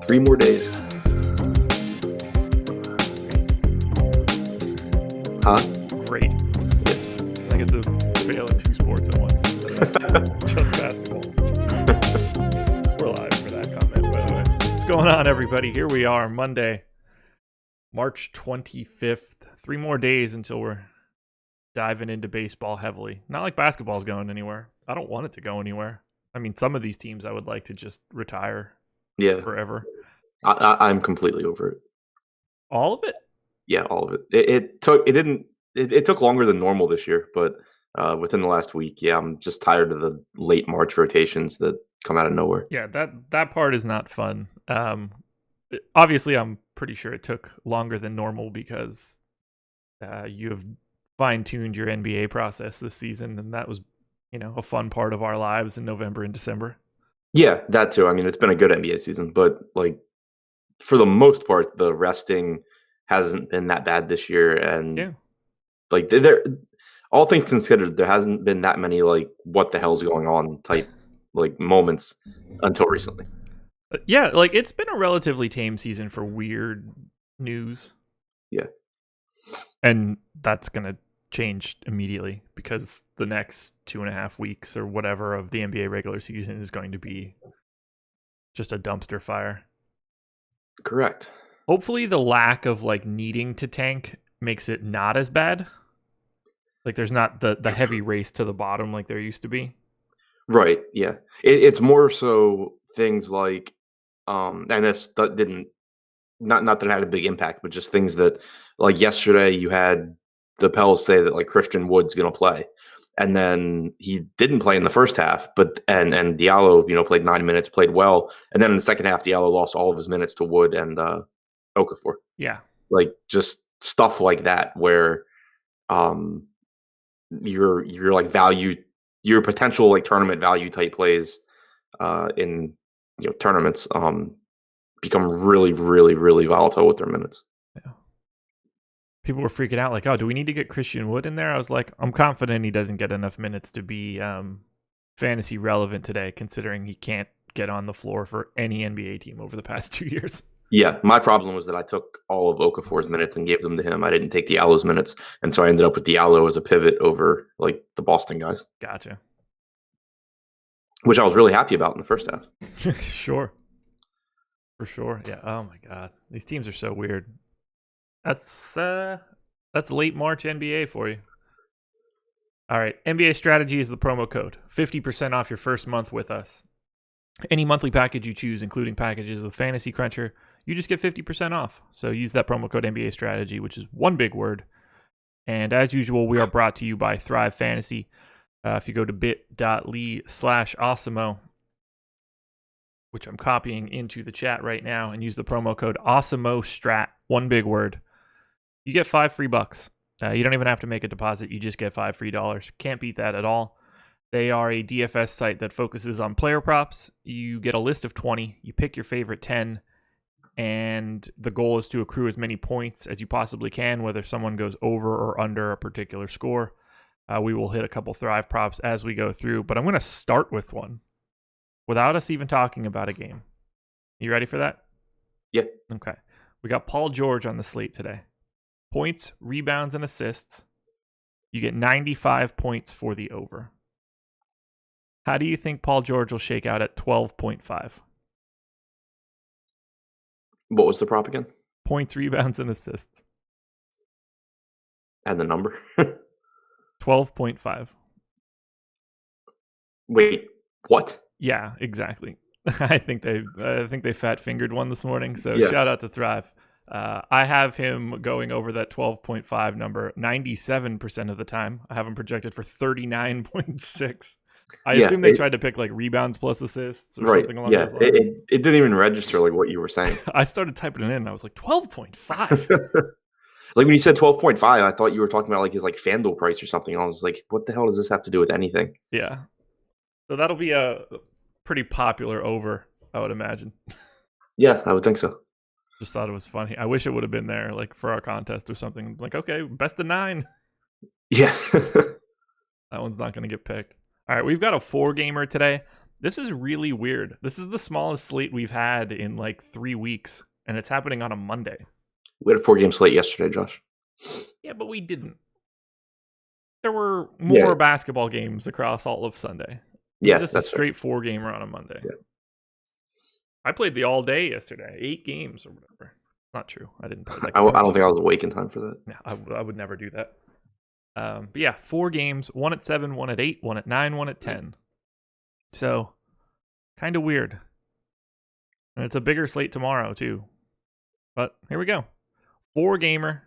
3 more days. Huh? Great. I get to fail at 2 sports at once. Just basketball. We're live for that comment, by the way. What's going on, everybody? Here we are, Monday, March 25th. 3 more days until we're diving into baseball heavily. Not like basketball's going anywhere. I don't want it to go anywhere. I mean, some of these teams I would like to just retire forever. I'm completely over it. All of it? Yeah, all of it. It took longer than normal this year, but within the last week, I'm just tired of the late March rotations that come out of nowhere. Yeah, that part is not fun. Obviously, I'm pretty sure it took longer than normal because you have fine-tuned your NBA process this season, and that was, a fun part of our lives in November and December. Yeah, that too. I mean, it's been a good NBA season, but for the most part, the resting hasn't been that bad this year, and there, all things considered, there hasn't been that many what the hell's going on type moments until recently. Yeah, it's been a relatively tame season for weird news. Yeah. And that's going to change immediately because the next 2.5 weeks or whatever of the NBA regular season is going to be just a dumpster fire. Correct. Hopefully the lack of needing to tank makes it not as bad. There's not the heavy race to the bottom like there used to be. Right, yeah. It's more so things and this didn't, not that it had a big impact, but just things that, yesterday you had the Pels say that Christian Wood's going to play, and then he didn't play in the first half, but and Diallo, played 9 minutes, played well, and then in the second half, Diallo lost all of his minutes to Wood and Okafor. Yeah, just stuff like that where your value, your potential tournament value type plays in tournaments become really, really, really volatile with their minutes. Yeah. People were freaking out oh, do we need to get Christian Wood in there? I was like, I'm confident he doesn't get enough minutes to be fantasy relevant today, considering he can't get on the floor for any NBA team over the past 2 years. Yeah, my problem was that I took all of Okafor's minutes and gave them to him. I didn't take Diallo's minutes, and so I ended up with Diallo as a pivot over the Boston guys. Gotcha. Which I was really happy about in the first half. Sure. For sure. Yeah. Oh my God. These teams are so weird. That's late March NBA for you. All right. NBA strategy is the promo code. 50% off your first month with us. Any monthly package you choose, including packages with Fantasy Cruncher, you just get 50% off. So use that promo code NBA strategy, which is one big word. And as usual, we are brought to you by Thrive Fantasy. If you go to bit.ly/Awesemo, which I'm copying into the chat right now, and use the promo code AwesemoStrat, one big word, you get $5 free. You don't even have to make a deposit. You just get $5 free. Can't beat that at all. They are a DFS site that focuses on player props. You get a list of 20. You pick your favorite 10, and the goal is to accrue as many points as you possibly can, whether someone goes over or under a particular score. We will hit a couple Thrive props as we go through, but I'm going to start with one without us even talking about a game. You ready for that? Yeah. Okay. We got Paul George on the slate today. Points, rebounds, and assists. You get 95 points for the over. How do you think Paul George will shake out at 12.5? What was the prop again? Points, rebounds, and assists. And the number? 12.5. Wait, what? Yeah, exactly. I think they fat fingered one this morning. So Shout out to Thrive. I have him going over that 12.5 number 97% of the time. I have him projected for 39.6. I assume they tried to pick rebounds plus assists or something along those lines. It didn't even register what you were saying. I started typing it in and I was like 12.5. When you said 12.5, I thought you were talking about his FanDuel price or something. I was like, what the hell does this have to do with anything? Yeah. So that'll be a pretty popular over, I would imagine. Yeah, I would think so. Just thought it was funny. I wish it would have been there for our contest or something. Okay, best of 9. Yeah. That one's not going to get picked. All right, we've got a 4-gamer today. This is really weird. This is the smallest slate we've had in like 3 weeks, and it's happening on a Monday. We had a 4-game slate yesterday, Josh. Yeah, but we didn't. There were more basketball games across all of Sunday. It's just a straight 4-gamer on a Monday. Yeah. I played the all day yesterday, 8 games or whatever. Not true. I didn't play that. I don't think I was awake in time for that. Yeah, I would never do that. But yeah, 4 games, 1 at 7, 1 at 8, 1 at 9, 1 at 10. So, kind of weird. And it's a bigger slate tomorrow, too. But here we go. 4-gamer.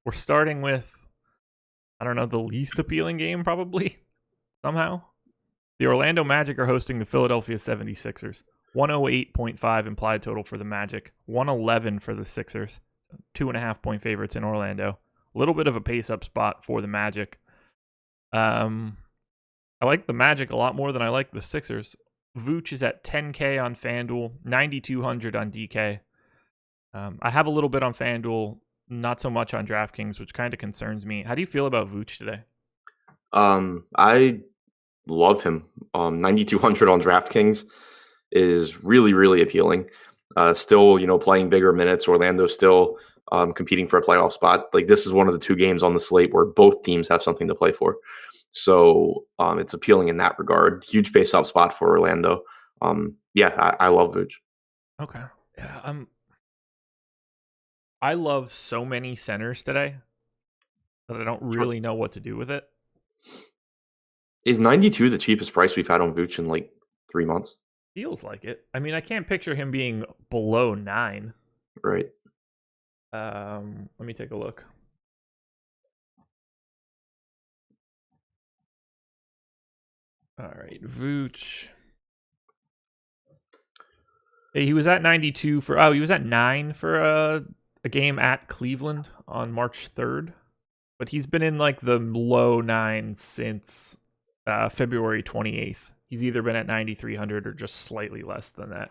We're starting with, I don't know, the least appealing game, probably, somehow. The Orlando Magic are hosting the Philadelphia 76ers. 108.5 implied total for the Magic. 111 for the Sixers. 2.5-point favorites in Orlando. A little bit of a pace-up spot for the Magic. I like the Magic a lot more than I like the Sixers. Vooch is at 10K on FanDuel, 9,200 on DK. I have a little bit on FanDuel, not so much on DraftKings, which kind of concerns me. How do you feel about Vooch today? I love him. 9,200 on DraftKings is really, really appealing. Still, playing bigger minutes. Orlando's still competing for a playoff spot. Like, this is one of the 2 games on the slate where both teams have something to play for. So it's appealing in that regard. Huge pace-up spot for Orlando. I love Vooch. Okay. Yeah, I love so many centers today that I don't really know what to do with it. Is 92 the cheapest price we've had on Vooch in like 3 months? Feels like it. I mean, I can't picture him being below 9. Right. Let me take a look. All right, Vooch. He was at 92 for. He was at 9 for a game at Cleveland on March 3rd, but he's been in like the low 9s since February 28th. He's either been at 9,300 or just slightly less than that.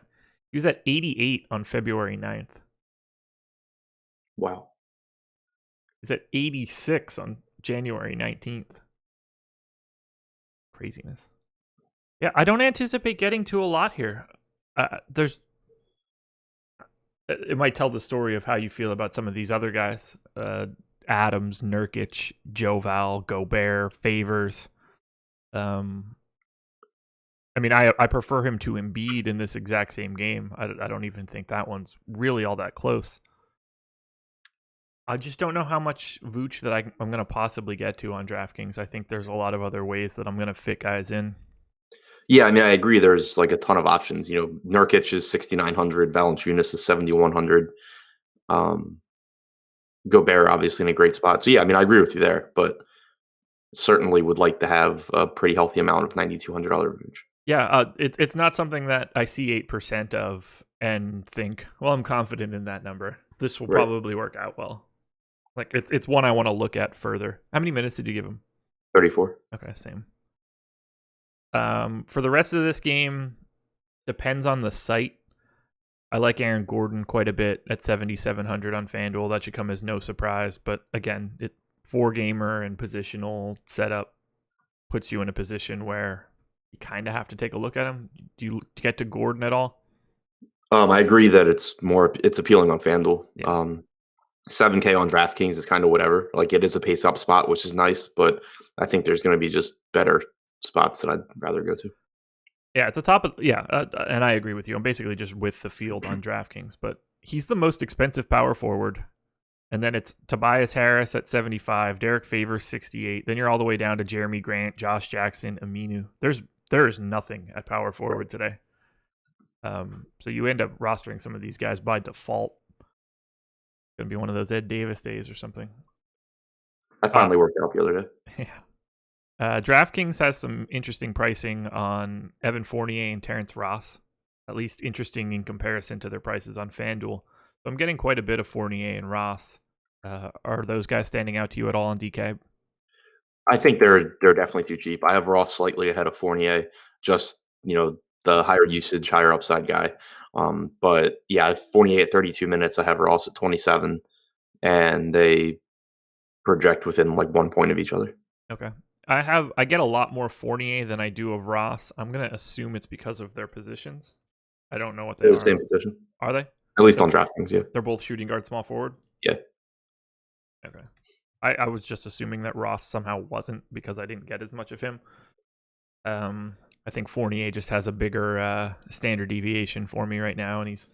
He was at 88 on February 9th. Wow. He's at 86 on January 19th. Craziness. Yeah, I don't anticipate getting to a lot here. It might tell the story of how you feel about some of these other guys. Adams, Nurkic, Joval, Gobert, Favors. I mean, I prefer him to Embiid in this exact same game. I don't even think that one's really all that close. I just don't know how much Vooch that I'm going to possibly get to on DraftKings. I think there's a lot of other ways that I'm going to fit guys in. Yeah, I mean, I agree. There's like a ton of options. Nurkic is 6,900. Valanciunas is 7,100. Gobert, obviously, in a great spot. So, yeah, I mean, I agree with you there, but certainly would like to have a pretty healthy amount of $9,200 Vooch. Yeah, it's not something that I see 8% of and think, well, I'm confident in that number. This will probably work out well. Like, it's one I want to look at further. How many minutes did you give him? 34. Okay, same. For the rest of this game, depends on the site. I like Aaron Gordon quite a bit at 7,700 on FanDuel. That should come as no surprise. But again, 4-gamer and positional setup puts you in a position where you kind of have to take a look at him. Do you get to Gordon at all? I agree that it's appealing on FanDuel. Yeah. 7K on DraftKings is kind of whatever. Like, it is a pace up spot, which is nice, but I think there's going to be just better spots that I'd rather go to. Yeah, at the top of and I agree with you. I'm basically just with the field on DraftKings, but he's the most expensive power forward. And then it's Tobias Harris at 75, Derek Favors 68. Then you're all the way down to Jeremy Grant, Josh Jackson, Aminu. There is nothing at power forward today. So you end up rostering some of these guys by default. It's going to be one of those Ed Davis days or something. I finally worked out the other day. Yeah. DraftKings has some interesting pricing on Evan Fournier and Terrence Ross. At least interesting in comparison to their prices on FanDuel. So I'm getting quite a bit of Fournier and Ross. Are those guys standing out to you at all on DK? I think they're definitely too cheap. I have Ross slightly ahead of Fournier. Just, the higher usage, higher upside guy. But yeah, Fournier at 32 minutes. I have Ross at 27, and they project within like 1 point of each other. Okay. I get a lot more Fournier than I do of Ross. I'm gonna assume it's because of their positions. I don't know what they They're the are. same position, Are they? at least on DraftKings. Yeah. They're both shooting guard, small forward. Yeah. Okay. I was just assuming that Ross somehow wasn't because I didn't get as much of him. I think Fournier just has a bigger standard deviation for me right now, and he's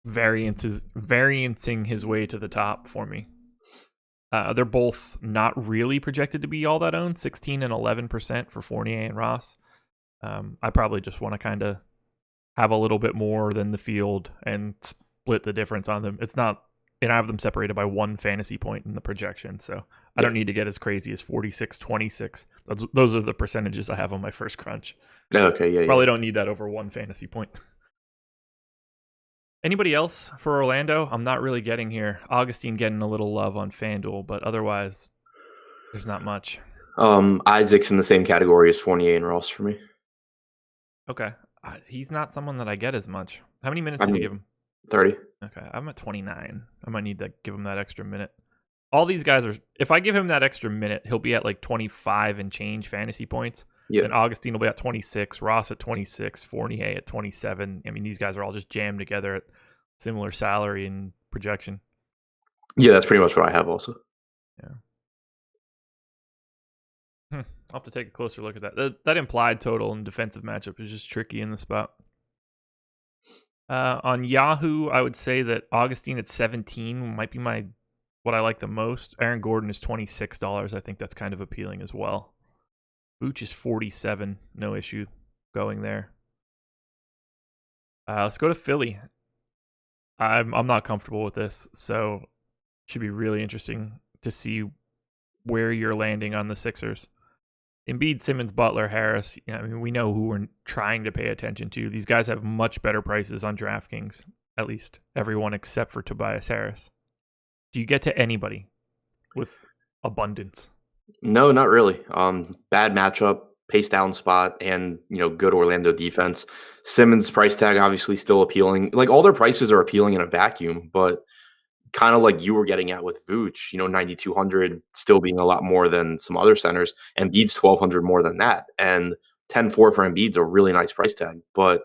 variancing his way to the top for me. They're both not really projected to be all that owned, 16 and 11% for Fournier and Ross. I probably just want to kind of have a little bit more than the field and split the difference on them. It's not, and I have them separated by 1 fantasy point in the projection, so I don't need to get as crazy as 46-26. Those are the percentages I have on my first crunch. Okay, yeah. Probably don't need that over 1 fantasy point. Anybody else for Orlando? I'm not really getting here. Augustine getting a little love on FanDuel, but otherwise, there's not much. Isaac's in the same category as Fournier and Ross for me. Okay. He's not someone that I get as much. How many minutes did you give him? 30. Okay, I'm at 29. I might need to give him that extra minute. All these guys are, if I give him that extra minute, he'll be at like 25 and change fantasy points. Yeah. And Augustine will be at 26, Ross at 26, Fournier at 27. I mean, these guys are all just jammed together at similar salary and projection. Yeah, that's pretty much what I have also. Yeah. I'll have to take a closer look at that. That implied total and defensive matchup is just tricky in the spot. On Yahoo, I would say that Augustine at 17 might be what I like the most. Aaron Gordon is $26. I think that's kind of appealing as well. Vooch is 47. No issue going there. Let's go to Philly. I'm not comfortable with this, so it should be really interesting to see where you're landing on the Sixers. Embiid, Simmons, Butler, Harris. I mean, we know who we're trying to pay attention to. These guys have much better prices on DraftKings, at least everyone except for Tobias Harris. Do you get to anybody with abundance? No, not really. Bad matchup, pace down spot, and good Orlando defense. Simmons' price tag obviously still appealing. Like all their prices are appealing in a vacuum, but kind of like you were getting at with Vooch, 9,200 still being a lot more than some other centers. Embiid's 1,200 more than that, and 10-4 for Embiid's a really nice price tag, but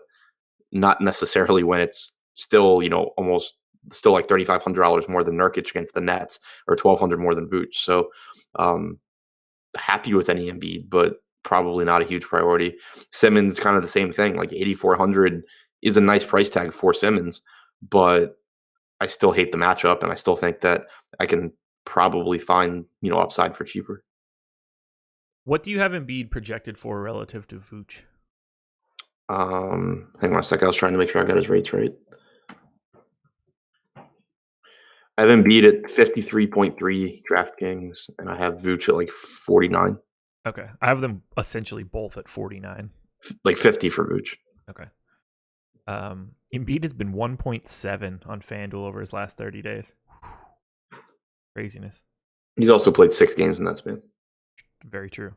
not necessarily when it's still almost still like $3,500 more than Nurkic against the Nets or 1,200 more than Vooch. So happy with any Embiid, but probably not a huge priority. Simmons kind of the same thing. Like 8,400 is a nice price tag for Simmons, but I still hate the matchup, and I still think that I can probably find upside for cheaper. What do you have Embiid projected for relative to Vooch? Hang on a sec. I was trying to make sure I got his rates right. I have Embiid at 53.3 DraftKings, and I have Vooch at like 49. Okay. I have them essentially both at 49. Like 50 for Vooch. Okay. Embiid has been 1.7 on FanDuel over his last 30 days. Craziness. He's also played 6 games in that span. Very true.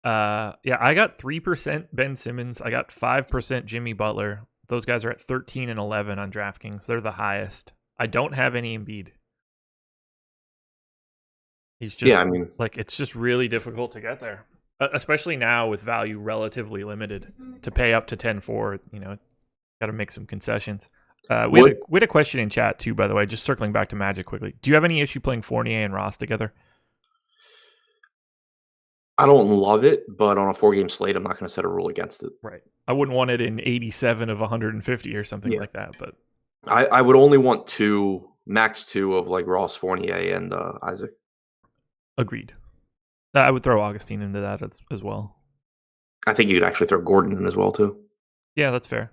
Yeah, I got 3% Ben Simmons. I got 5% Jimmy Butler. Those guys are at 13 and 11 on DraftKings. They're the highest. I don't have any Embiid. He's just it's just really difficult to get there, especially now with value relatively limited. To pay up to 10-4, got to make some concessions. We had a question in chat too, by the way. Just circling back to Magic quickly. Do you have any issue playing Fournier and Ross together? I don't love it, but on a 4-game slate, I'm not going to set a rule against it. Right. I wouldn't want it in 87 of 150 or something like that, but I would only want max two of like Ross, Fournier, and Isaac. Agreed. I would throw Augustine into that as well. I think you could actually throw Gordon in as well too. Yeah, that's fair.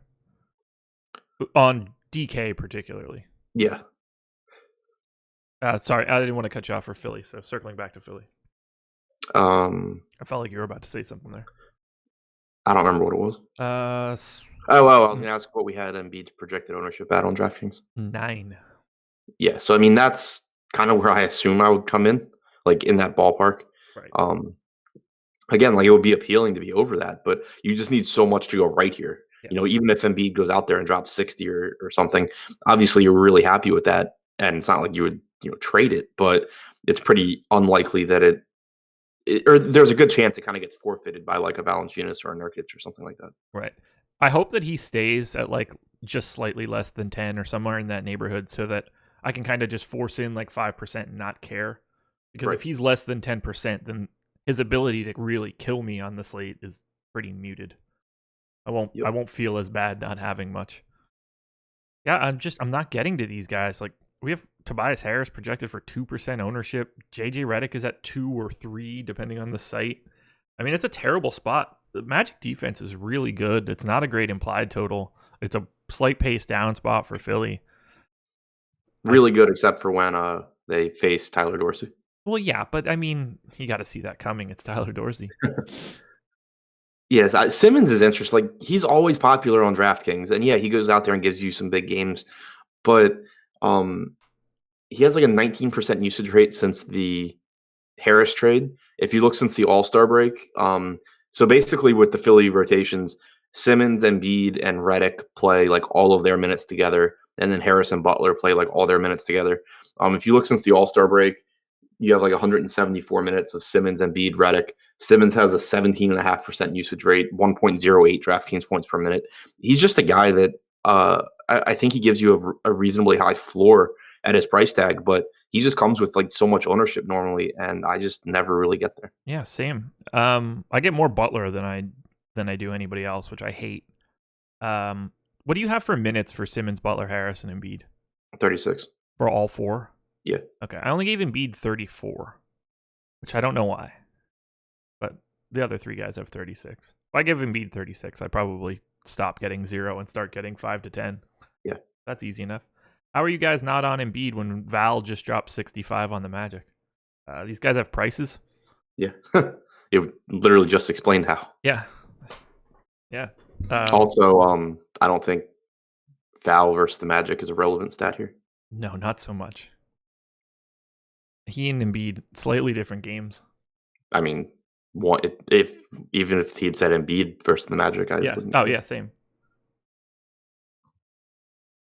On DK particularly. Yeah. Sorry, I didn't want to cut you off for Philly, so circling back to Philly. I felt like you were about to say something there. I don't remember what it was. I was going to ask what we had Embiid's projected ownership at on DraftKings. 9. Yeah, so I mean that's kind of where I assume I would come in, like in that ballpark. Right. Again, like it would be appealing to be over that, but you just need so much to go right here. Yeah. Even if Embiid goes out there and drops 60 or something, obviously you're really happy with that, and it's not like you would trade it, but it's pretty unlikely that it or there's a good chance it kind of gets forfeited by like a Valanciunas or a Nurkic or something like that. Right. I hope that he stays at like just slightly less than 10 or somewhere in that neighborhood so that I can kind of just force in like 5% and not care. Because if he's less than 10%, then his ability to really kill me on the slate is pretty muted. I won't feel as bad not having much. Yeah, I'm not getting to these guys. Like, we have Tobias Harris projected for 2% ownership. JJ Redick is at 2 or 3, depending on the site. I mean, it's a terrible spot. The Magic defense is really good. It's not a great implied total. It's a slight pace down spot for Philly. Really good, except for when they face Tyler Dorsey. Well, yeah, but I mean, you got to see that coming. It's Tyler Dorsey. Yes, Simmons is interesting. Like, he's always popular on DraftKings, and yeah, he goes out there and gives you some big games, but he has like a 19% usage rate since the Harris trade. If you look since the All-Star break, so basically with the Philly rotations, Simmons, Embiid, and Redick play like all of their minutes together, and then Harris and Butler play like all their minutes together. If you look since the All-Star break, you have like 174 minutes of Simmons, Embiid, Redick. Simmons has a 17.5% usage rate, 1.08 DraftKings points per minute. He's just a guy that I think he gives you a reasonably high floor at his price tag, but he just comes with like so much ownership normally, and I just never really get there. Yeah, same. I get more Butler than I do anybody else, which I hate. What do you have for minutes for Simmons, Butler, Harris, and Embiid? 36 for all 4. Yeah. Okay, I only gave Embiid 34, which I don't know why, but the other 3 guys have 36. If I give Embiid 36, I probably stop getting 0 and start getting 5 to 10. Yeah, that's easy enough. How are you guys not on Embiid when Val just dropped 65 on the Magic? These guys have prices. Yeah, it literally just explained how. Yeah. Also, I don't think Val versus the Magic is a relevant stat here. No, not so much. He and Embiid, slightly different games. I mean, even if he had said Embiid versus the Magic, I wouldn't. Oh, yeah, same.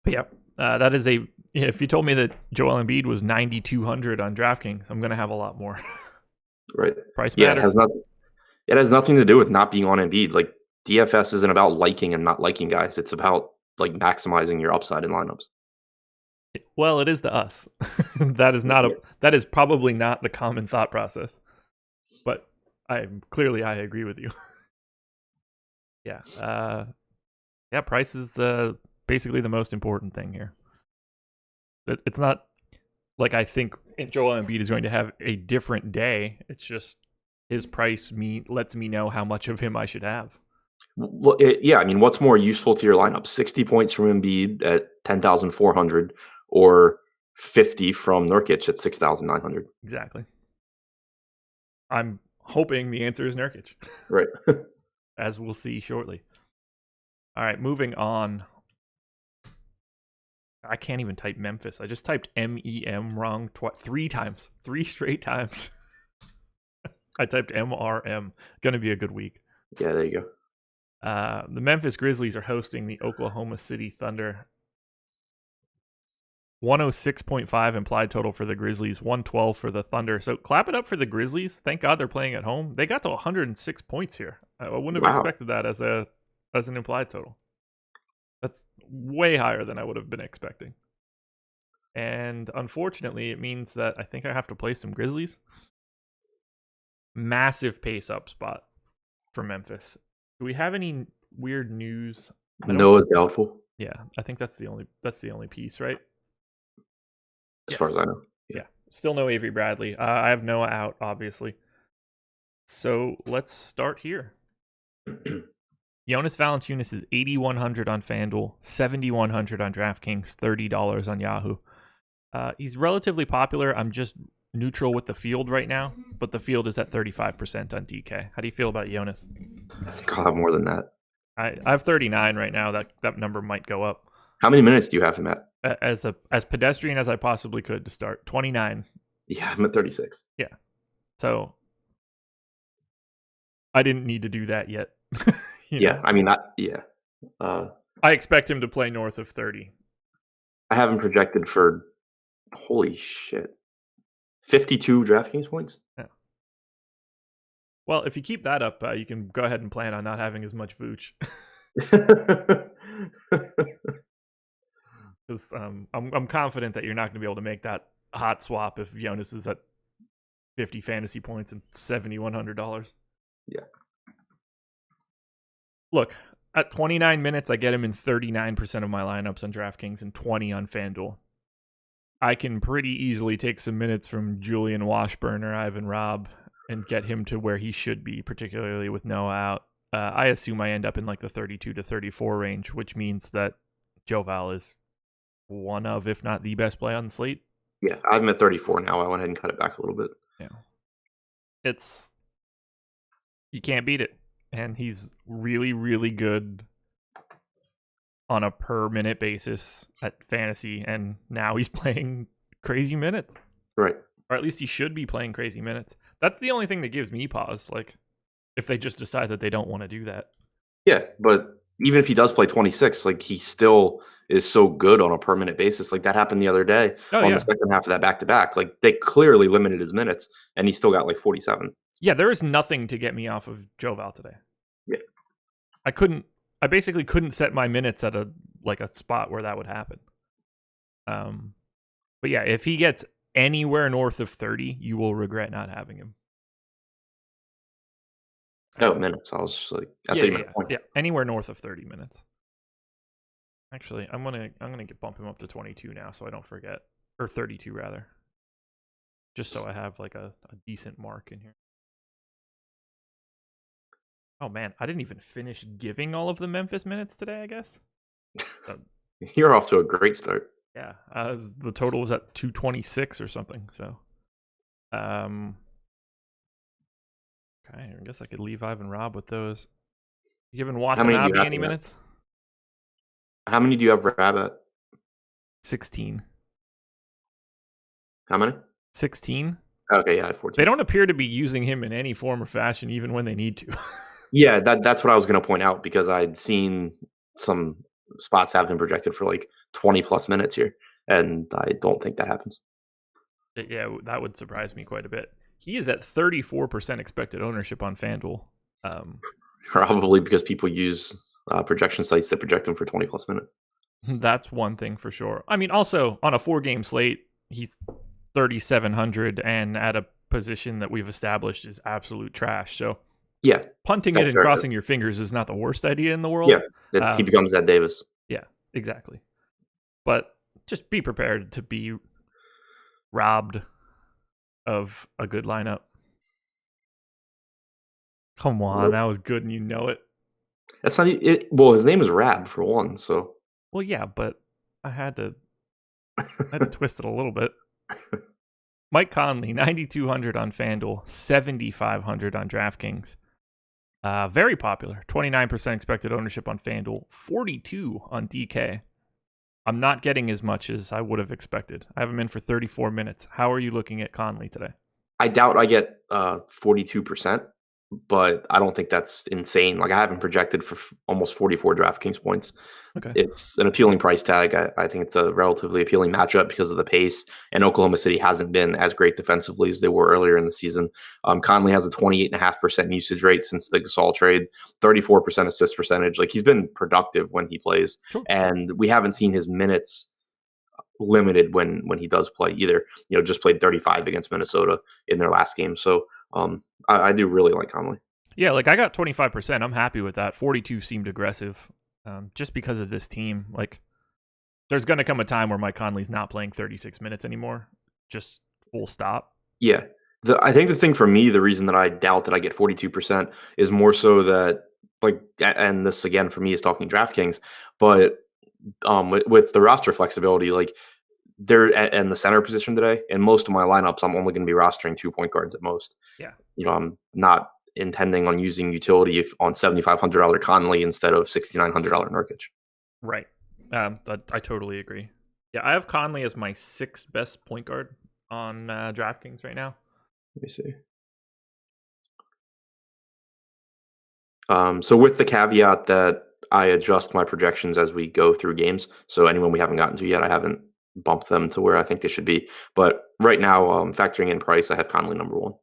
But yeah, that is if you told me that Joel Embiid was 9,200 on DraftKings, I'm going to have a lot more. Right. Price matters. It has nothing to do with not being on Embiid. Like, DFS isn't about liking and not liking guys. It's about like maximizing your upside in lineups. Well, it is to us. That is probably not the common thought process. But I agree with you. Yeah. Price is basically the most important thing here. It's not like I think Joel Embiid is going to have a different day. It's just his price lets me know how much of him I should have. Well, I mean, what's more useful to your lineup? 60 points from Embiid at 10,400 or 50 from Nurkic at 6,900? Exactly. I'm hoping the answer is Nurkic. Right. As we'll see shortly. All right, moving on. I can't even type Memphis. I just typed MEM wrong 3 times. 3 straight times. I typed MRM. Gonna be a good week. Yeah, there you go. The Memphis Grizzlies are hosting the Oklahoma City Thunder. 106.5 implied total for the Grizzlies, 112 for the Thunder. So clap it up for the Grizzlies. Thank God they're playing at home. They got to 106 points here. I wouldn't have expected that as an implied total. That's way higher than I would have been expecting. And unfortunately, it means that I think I have to play some Grizzlies. Massive pace up spot for Memphis. Do we have any weird news? Noah's doubtful. Yeah, I think that's the only piece, right? As far as I know. Yeah. Still no Avery Bradley. I have Noah out, obviously. So let's start here. Jonas Valanciunas is 8,100 on FanDuel, 7,100 on DraftKings, $30 on Yahoo. He's relatively popular. I'm just neutral with the field right now, but the field is at 35% on DK. How do you feel about Jonas? I think I'll have more than that. I have 39 right now. That number might go up. How many minutes do you have him at? As pedestrian as I possibly could to start. 29. Yeah, I'm at 36. Yeah. So I didn't need to do that yet. Yeah, I mean, I expect him to play north of 30. I have him projected for, holy shit, 52 DraftKings points? Yeah. Well, if you keep that up, you can go ahead and plan on not having as much Vooch. Because I'm confident that you're not going to be able to make that hot swap if Jonas is at 50 fantasy points and $7,100. Yeah. Look, at 29 minutes, I get him in 39% of my lineups on DraftKings and 20 on FanDuel. I can pretty easily take some minutes from Julian Washburn or Ivan Robb and get him to where he should be, particularly with Noah out. I assume I end up in like the 32 to 34 range, which means that Joval is one of, if not the best play on the slate. Yeah, I'm at 34 now. I went ahead and cut it back a little bit. Yeah. You can't beat it. And he's really, really good on a per minute basis at fantasy. And now he's playing crazy minutes. Right. Or at least he should be playing crazy minutes. That's the only thing that gives me pause. Like, if they just decide that they don't want to do that. Yeah, but even if he does play 26, like he still is so good on a per minute basis. Like that happened the other day the second half of that back-to-back. Like they clearly limited his minutes, and he still got like 47. Yeah, there is nothing to get me off of Joval today. Yeah. I basically couldn't set my minutes at a spot where that would happen. But yeah, if he gets anywhere north of 30, you will regret not having him. Oh, minutes. I was just like, yeah, anywhere north of 30 minutes. Actually, I'm gonna bump him up to 22 now, so I don't forget, or 32 rather, just so I have like a decent mark in here. Oh man, I didn't even finish giving all of the Memphis minutes today, I guess. You're off to a great start. Yeah, the total was at 226 or something. So, okay, I guess I could leave Ivan Robb with those. You giving Watanabe any minutes? How many do you have Robb at? 16. How many? 16. Okay, yeah, I have 14. They don't appear to be using him in any form or fashion, even when they need to. Yeah, that's what I was going to point out, because I'd seen some spots have him projected for like 20 plus minutes here, and I don't think that happens. Yeah, that would surprise me quite a bit. He is at 34% expected ownership on FanDuel. Probably because people use projection sites that project him for 20 plus minutes. That's one thing for sure. I mean, also on a 4-game slate, he's 3,700, and at a position that we've established is absolute trash. So yeah, punting it and crossing your fingers is not the worst idea in the world. Yeah, he becomes Ed Davis. Yeah, exactly. But just be prepared to be robbed of a good lineup. Come on, that was good, and you know it. That's not it. Well, his name is Rab for one, so. Well, yeah, but I had to twist it a little bit. Mike Conley, 9,200 on FanDuel, 7,500 on DraftKings. Very popular. 29% expected ownership on FanDuel, 42 on DK. I'm not getting as much as I would have expected. I have him in for 34 minutes. How are you looking at Conley today? I doubt I get 42%, but I don't think that's insane. Like I have him projected for almost 44 DraftKings points. Okay. It's an appealing price tag. I think it's a relatively appealing matchup because of the pace, and Oklahoma City hasn't been as great defensively as they were earlier in the season. Conley has a 28.5% usage rate since the Gasol trade, 34% assist percentage. Like he's been productive when he plays, sure. And we haven't seen his minutes limited when he does play either. Just played 35 against Minnesota in their last game. So I do really like Conley. Yeah, like I got 25%. I'm happy with that. 42 seemed aggressive. Just because of this team, like there's going to come a time where Mike Conley's not playing 36 minutes anymore. Just full stop. Yeah. I think the thing for me, the reason that I doubt that I get 42% is more so that, like, and this again for me is talking DraftKings, but with the roster flexibility, like they're in the center position today, in most of my lineups, I'm only going to be rostering 2 point guards at most. Yeah. I'm not intending on using utility on $7,500 Conley instead of $6,900 Nurkic. Right. I totally agree. Yeah, I have Conley as my 6th best point guard on DraftKings right now. Let me see. So with the caveat that I adjust my projections as we go through games. So anyone we haven't gotten to yet, I haven't bumped them to where I think they should be. But right now, factoring in price, I have Conley number 1.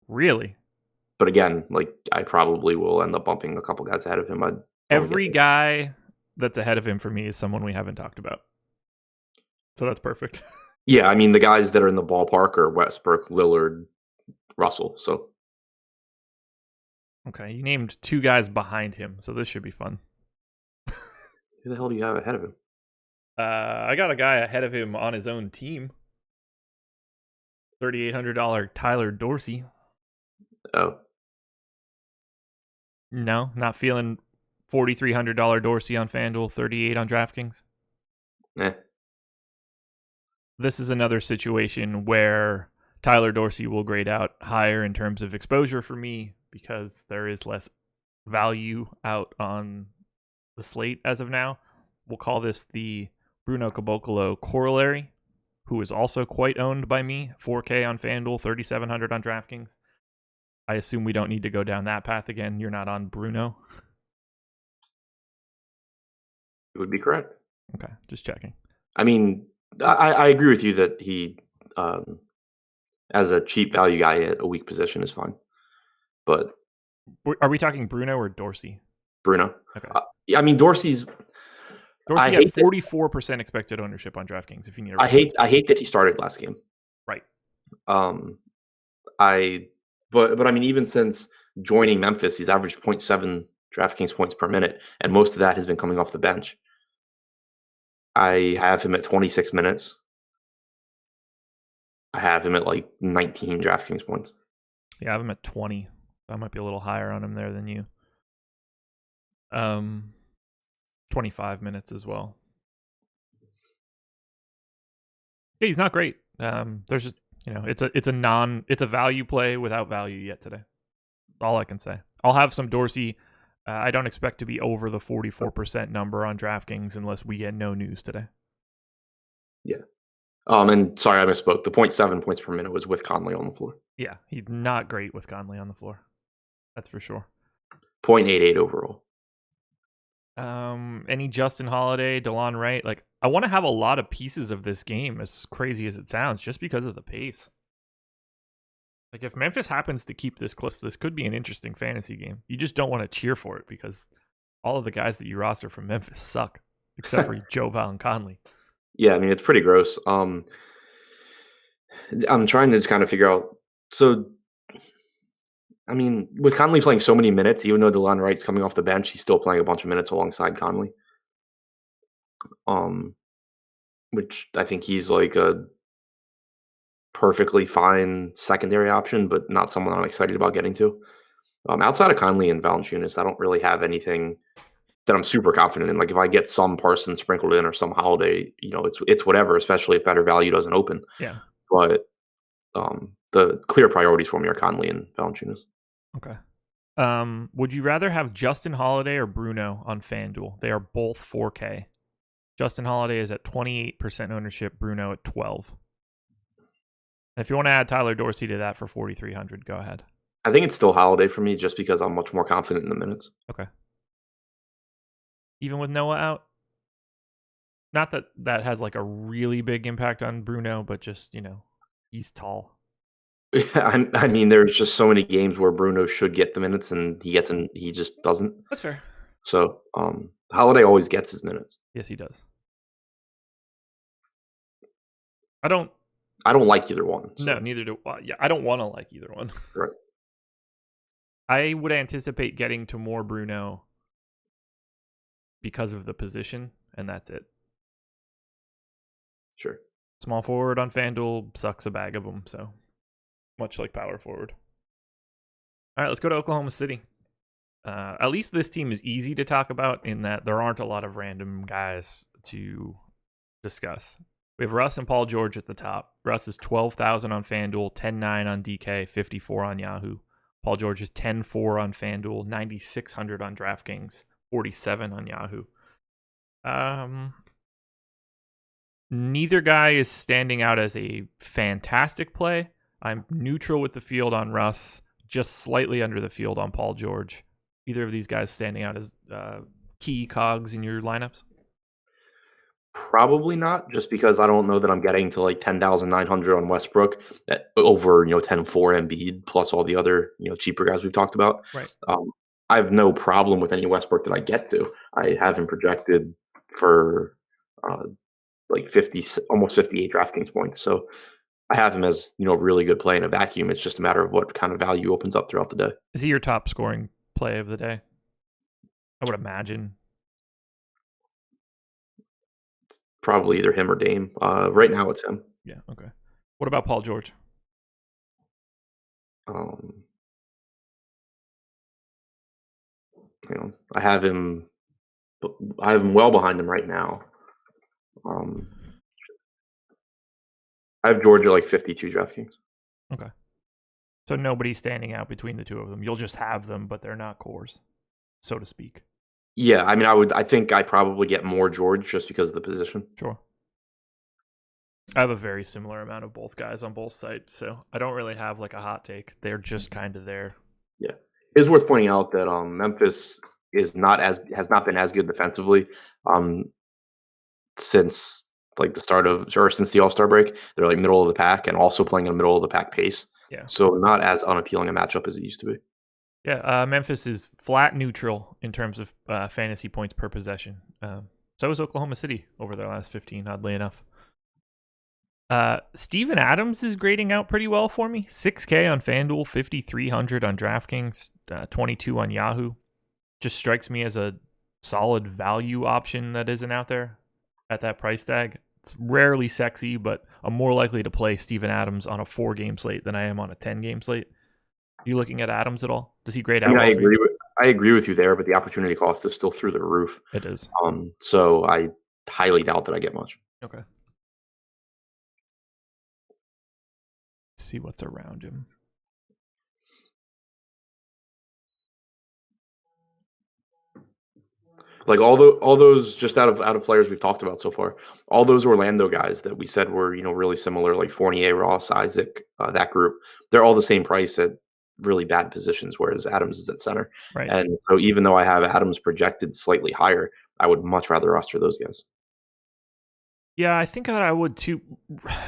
Really? But again, like I probably will end up bumping a couple guys ahead of him. Every guy that's ahead of him for me is someone we haven't talked about. So that's perfect. Yeah, I mean the guys that are in the ballpark are Westbrook, Lillard, Russell. So Okay, you named 2 guys behind him, so this should be fun. who the hell do you have ahead of him? I got a guy ahead of him on his own team. $3,800 Tyler Dorsey. Oh, No, not feeling $4,300 Dorsey on FanDuel, 38 on DraftKings. eh. This is another situation where Tyler Dorsey will grade out higher in terms of exposure for me because there is less value out on the slate as of now. We'll call this the Bruno Caboclo corollary, who is also quite owned by me. 4K on FanDuel, 3,700 on DraftKings. I assume we don't need to go down that path again. You're not on Bruno. It would be correct. Okay, just checking. I mean, I agree with you that he, as a cheap value guy at a weak position, is fine. But Are we talking Bruno or Dorsey? Bruno. Okay. I mean, Dorsey had 44% expected ownership on DraftKings. If you need, I hate that he started last game. Right. But I mean, even since joining Memphis, he's averaged 0.7 DraftKings points per minute, and most of that has been coming off the bench. I have him at 26 minutes. I have him at like 19 DraftKings points. Yeah, I have him at 20. I might be a little higher on him there than you. 25 minutes as well. Yeah, he's not great. There's just, it's a value play without value yet today. That's all I can say. I'll have some Dorsey. I don't expect to be over the 44% number on DraftKings unless we get no news today. Yeah. And sorry, I misspoke. The 0.7 points per minute was with Conley on the floor. Yeah, he's not great with Conley on the floor. That's for sure. 0.88 overall. Any Justin Holiday, DeLon Wright? Like, I want to have a lot of pieces of this game, as crazy as it sounds, just because of the pace. Like, if Memphis happens to keep this close, this could be an interesting fantasy game. You just don't want to cheer for it because all of the guys that you roster from Memphis suck, except for Joe Val and Conley. Yeah, I mean, it's pretty gross. I'm trying to just kind of figure out. So, I mean, with Conley playing so many minutes, even though DeLon Wright's coming off the bench, he's still playing a bunch of minutes alongside Conley. Which I think he's like a perfectly fine secondary option, but not someone I'm excited about getting to. Outside of Conley and Valanciunas, I don't really have anything that I'm super confident in. Like if I get some Parsons sprinkled in or some Holiday, it's whatever, especially if better value doesn't open. Yeah. But the clear priorities for me are Conley and Valanciunas. Okay. Would you rather have Justin Holiday or Bruno on FanDuel? They are both 4K. Justin Holiday is at 28% ownership, Bruno at 12. If you want to add Tyler Dorsey to that for 4,300, go ahead. I think it's still Holiday for me just because I'm much more confident in the minutes. Okay. Even with Noah out? Not that has like a really big impact on Bruno, but just, he's tall. I mean, there's just so many games where Bruno should get the minutes and he just doesn't. That's fair. So, Holiday always gets his minutes. Yes, he does. I don't like either one. So. No, neither do I. Yeah, I don't want to like either one. Right. I would anticipate getting to more Bruno because of the position, and that's it. Sure. Small forward on FanDuel sucks a bag of them, so much like power forward. All right, let's go to Oklahoma City. At least this team is easy to talk about in that there aren't a lot of random guys to discuss. We have Russ and Paul George at the top. Russ is 12,000 on FanDuel, 10.9 on DK, 54 on Yahoo. Paul George is 10.4 on FanDuel, 9,600 on DraftKings, 47 on Yahoo. Neither guy is standing out as a fantastic play. I'm neutral with the field on Russ, just slightly under the field on Paul George. Either of these guys standing out as key cogs in your lineups? Probably not, just because I don't know that I'm getting to like 10,900 on Westbrook over 10.4 Embiid plus all the other cheaper guys we've talked about. Right. I have no problem with any Westbrook that I get to. I have him projected for uh, like 50, almost 58 DraftKings points. So I have him as really good play in a vacuum. It's just a matter of what kind of value opens up throughout the day. Is he your top scoring play of the day? I would imagine. Probably either him or Dame. Right now it's him. Yeah. Okay. What about Paul George? I have him. I have him well behind him right now. I have Georgia like 52 DraftKings. Okay. So nobody's standing out between the two of them. You'll just have them, but they're not cores, so to speak. Yeah, I mean, I think I probably get more George just because of the position. Sure. I have a very similar amount of both guys on both sites, so I don't really have like a hot take. They're just kind of there. Yeah, it is worth pointing out that Memphis has not been as good defensively since like the start of or since the All-Star break. They're like middle of the pack and also playing in middle of the pack pace. Yeah. So not as unappealing a matchup as it used to be. Yeah, Memphis is flat neutral in terms of fantasy points per possession. So is Oklahoma City over their last 15, oddly enough. Steven Adams is grading out pretty well for me. 6K on FanDuel, 5,300 on DraftKings, 22 on Yahoo. Just strikes me as a solid value option that isn't out there at that price tag. It's rarely sexy, but I'm more likely to play Steven Adams on a 4-game slate than I am on a 10-game slate. Are you looking at Adams at all? Does he grade out? I agree with you there, but the opportunity cost is still through the roof. It is. So I highly doubt that I get much. Okay. See what's around him. Like all those just out of players we've talked about so far, all those Orlando guys that we said were really similar, like Fournier, Ross, Isaac, that group, they're all the same price at really bad positions, whereas Adams is at center. Right. And so even though I have Adams projected slightly higher, I would much rather roster those guys. Yeah, I think that I would too.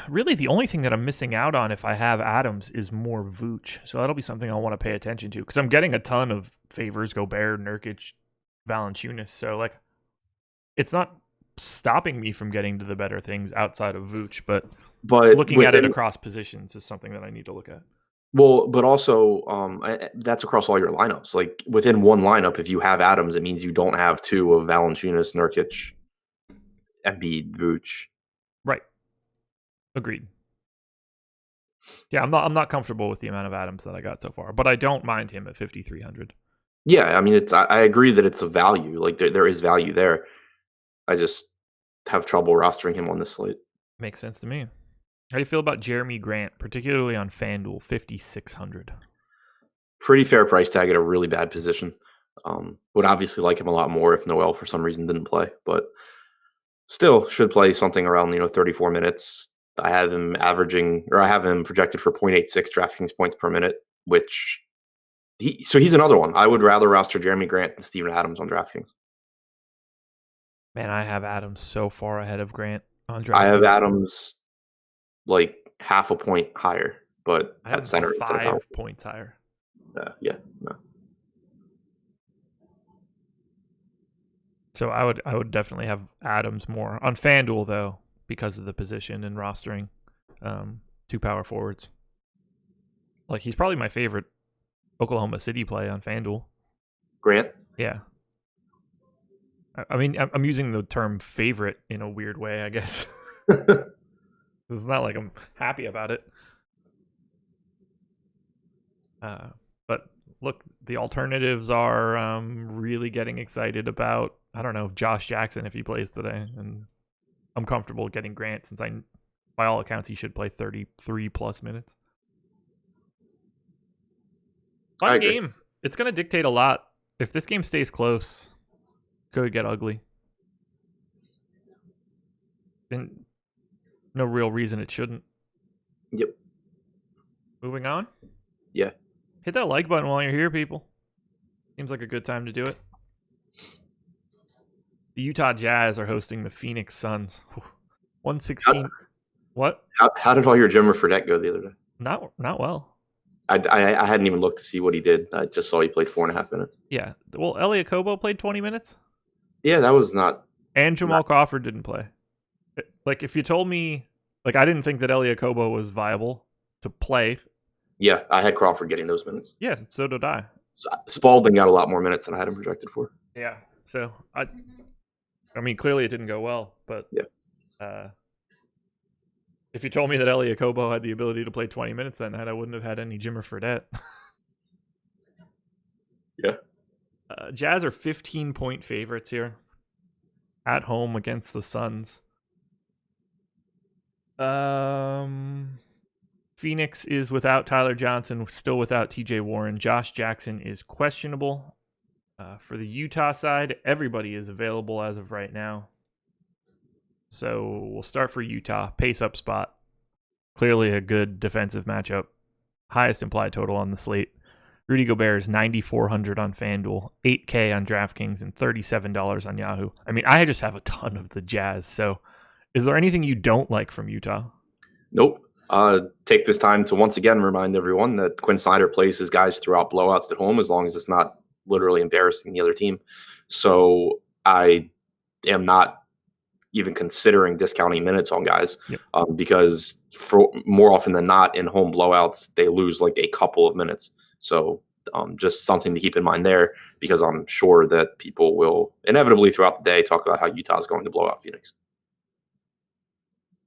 Really, the only thing that I'm missing out on if I have Adams is more Vooch. So that'll be something I want to pay attention to because I'm getting a ton of favors, Gobert, Nurkic, Valanciunas. So like, it's not stopping me from getting to the better things outside of Vooch, but looking at it across positions is something that I need to look at. Well, but also that's across all your lineups. Like within one lineup, if you have Adams, it means you don't have two of Valanciunas, Nurkic, Embiid, Vooch. Right. Agreed. Yeah, I'm not comfortable with the amount of Adams that I got so far, but I don't mind him at 5,300. Yeah, I mean, I agree that it's a value. Like there is value there. I just have trouble rostering him on this slate. Makes sense to me. How do you feel about Jeremy Grant, particularly on FanDuel, 5,600? Pretty fair price tag at a really bad position. Would obviously like him a lot more if Noel for some reason didn't play, but still should play something around 34 minutes. I have him projected for 0.86 DraftKings points per minute, which he's another one. I would rather roster Jeremy Grant than Steven Adams on DraftKings. Man, I have Adams so far ahead of Grant on DraftKings. I have Adams like half a point higher, but at center 5 points higher. Yeah, no. So I would definitely have Adams more on FanDuel though because of the position and rostering. 2 power forwards. Like he's probably my favorite Oklahoma City play on FanDuel. Grant? Yeah. I mean, I'm using the term favorite in a weird way, I guess. It's not like I'm happy about it. But look, the alternatives are really getting excited about, I don't know, Josh Jackson if he plays today. And I'm comfortable getting Grant since by all accounts, he should play 33 plus minutes. Fun game. It's going to dictate a lot. If this game stays close, could get ugly. And no real reason it shouldn't. Yep. Moving on? Yeah. Hit that like button while you're here, people. Seems like a good time to do it. The Utah Jazz are hosting the Phoenix Suns. How, 116. What? how did all your Jimmer Fredette go the other day? Not well. I hadn't even looked to see what he did. I just saw he played 4.5 minutes. Yeah. Well, Elliot Kobo played 20 minutes. Yeah, that was not. And Jamal Crawford didn't play. Like, if you told me, like, I didn't think that Elliot Kobo was viable to play. Yeah, I had Crawford getting those minutes. Yeah, so did I. Spalding got a lot more minutes than I had him projected for. Yeah. So I mean, clearly it didn't go well, but yeah. If you told me that Elliot Kobo had the ability to play 20 minutes that night, I wouldn't have had any Jimmer Fredette. Yeah. Jazz are 15-point favorites here at home against the Suns. Phoenix is without Tyler Johnson, still without TJ Warren. Josh Jackson is questionable. For the Utah side, everybody is available as of right now. So we'll start for Utah. Pace up spot. Clearly a good defensive matchup. Highest implied total on the slate. Rudy Gobert is 9,400 on FanDuel, $8K on DraftKings, and $37 on Yahoo. I mean, I just have a ton of the Jazz. So is there anything you don't like from Utah? Nope. Take this time to once again remind everyone that Quinn Snyder plays his guys throughout blowouts at home as long as it's not literally embarrassing the other team. So I am not even considering discounting minutes on guys. Yep. Because for more often than not in home blowouts, they lose like a couple of minutes. So just something to keep in mind there, because I'm sure that people will inevitably throughout the day talk about how Utah is going to blow out Phoenix.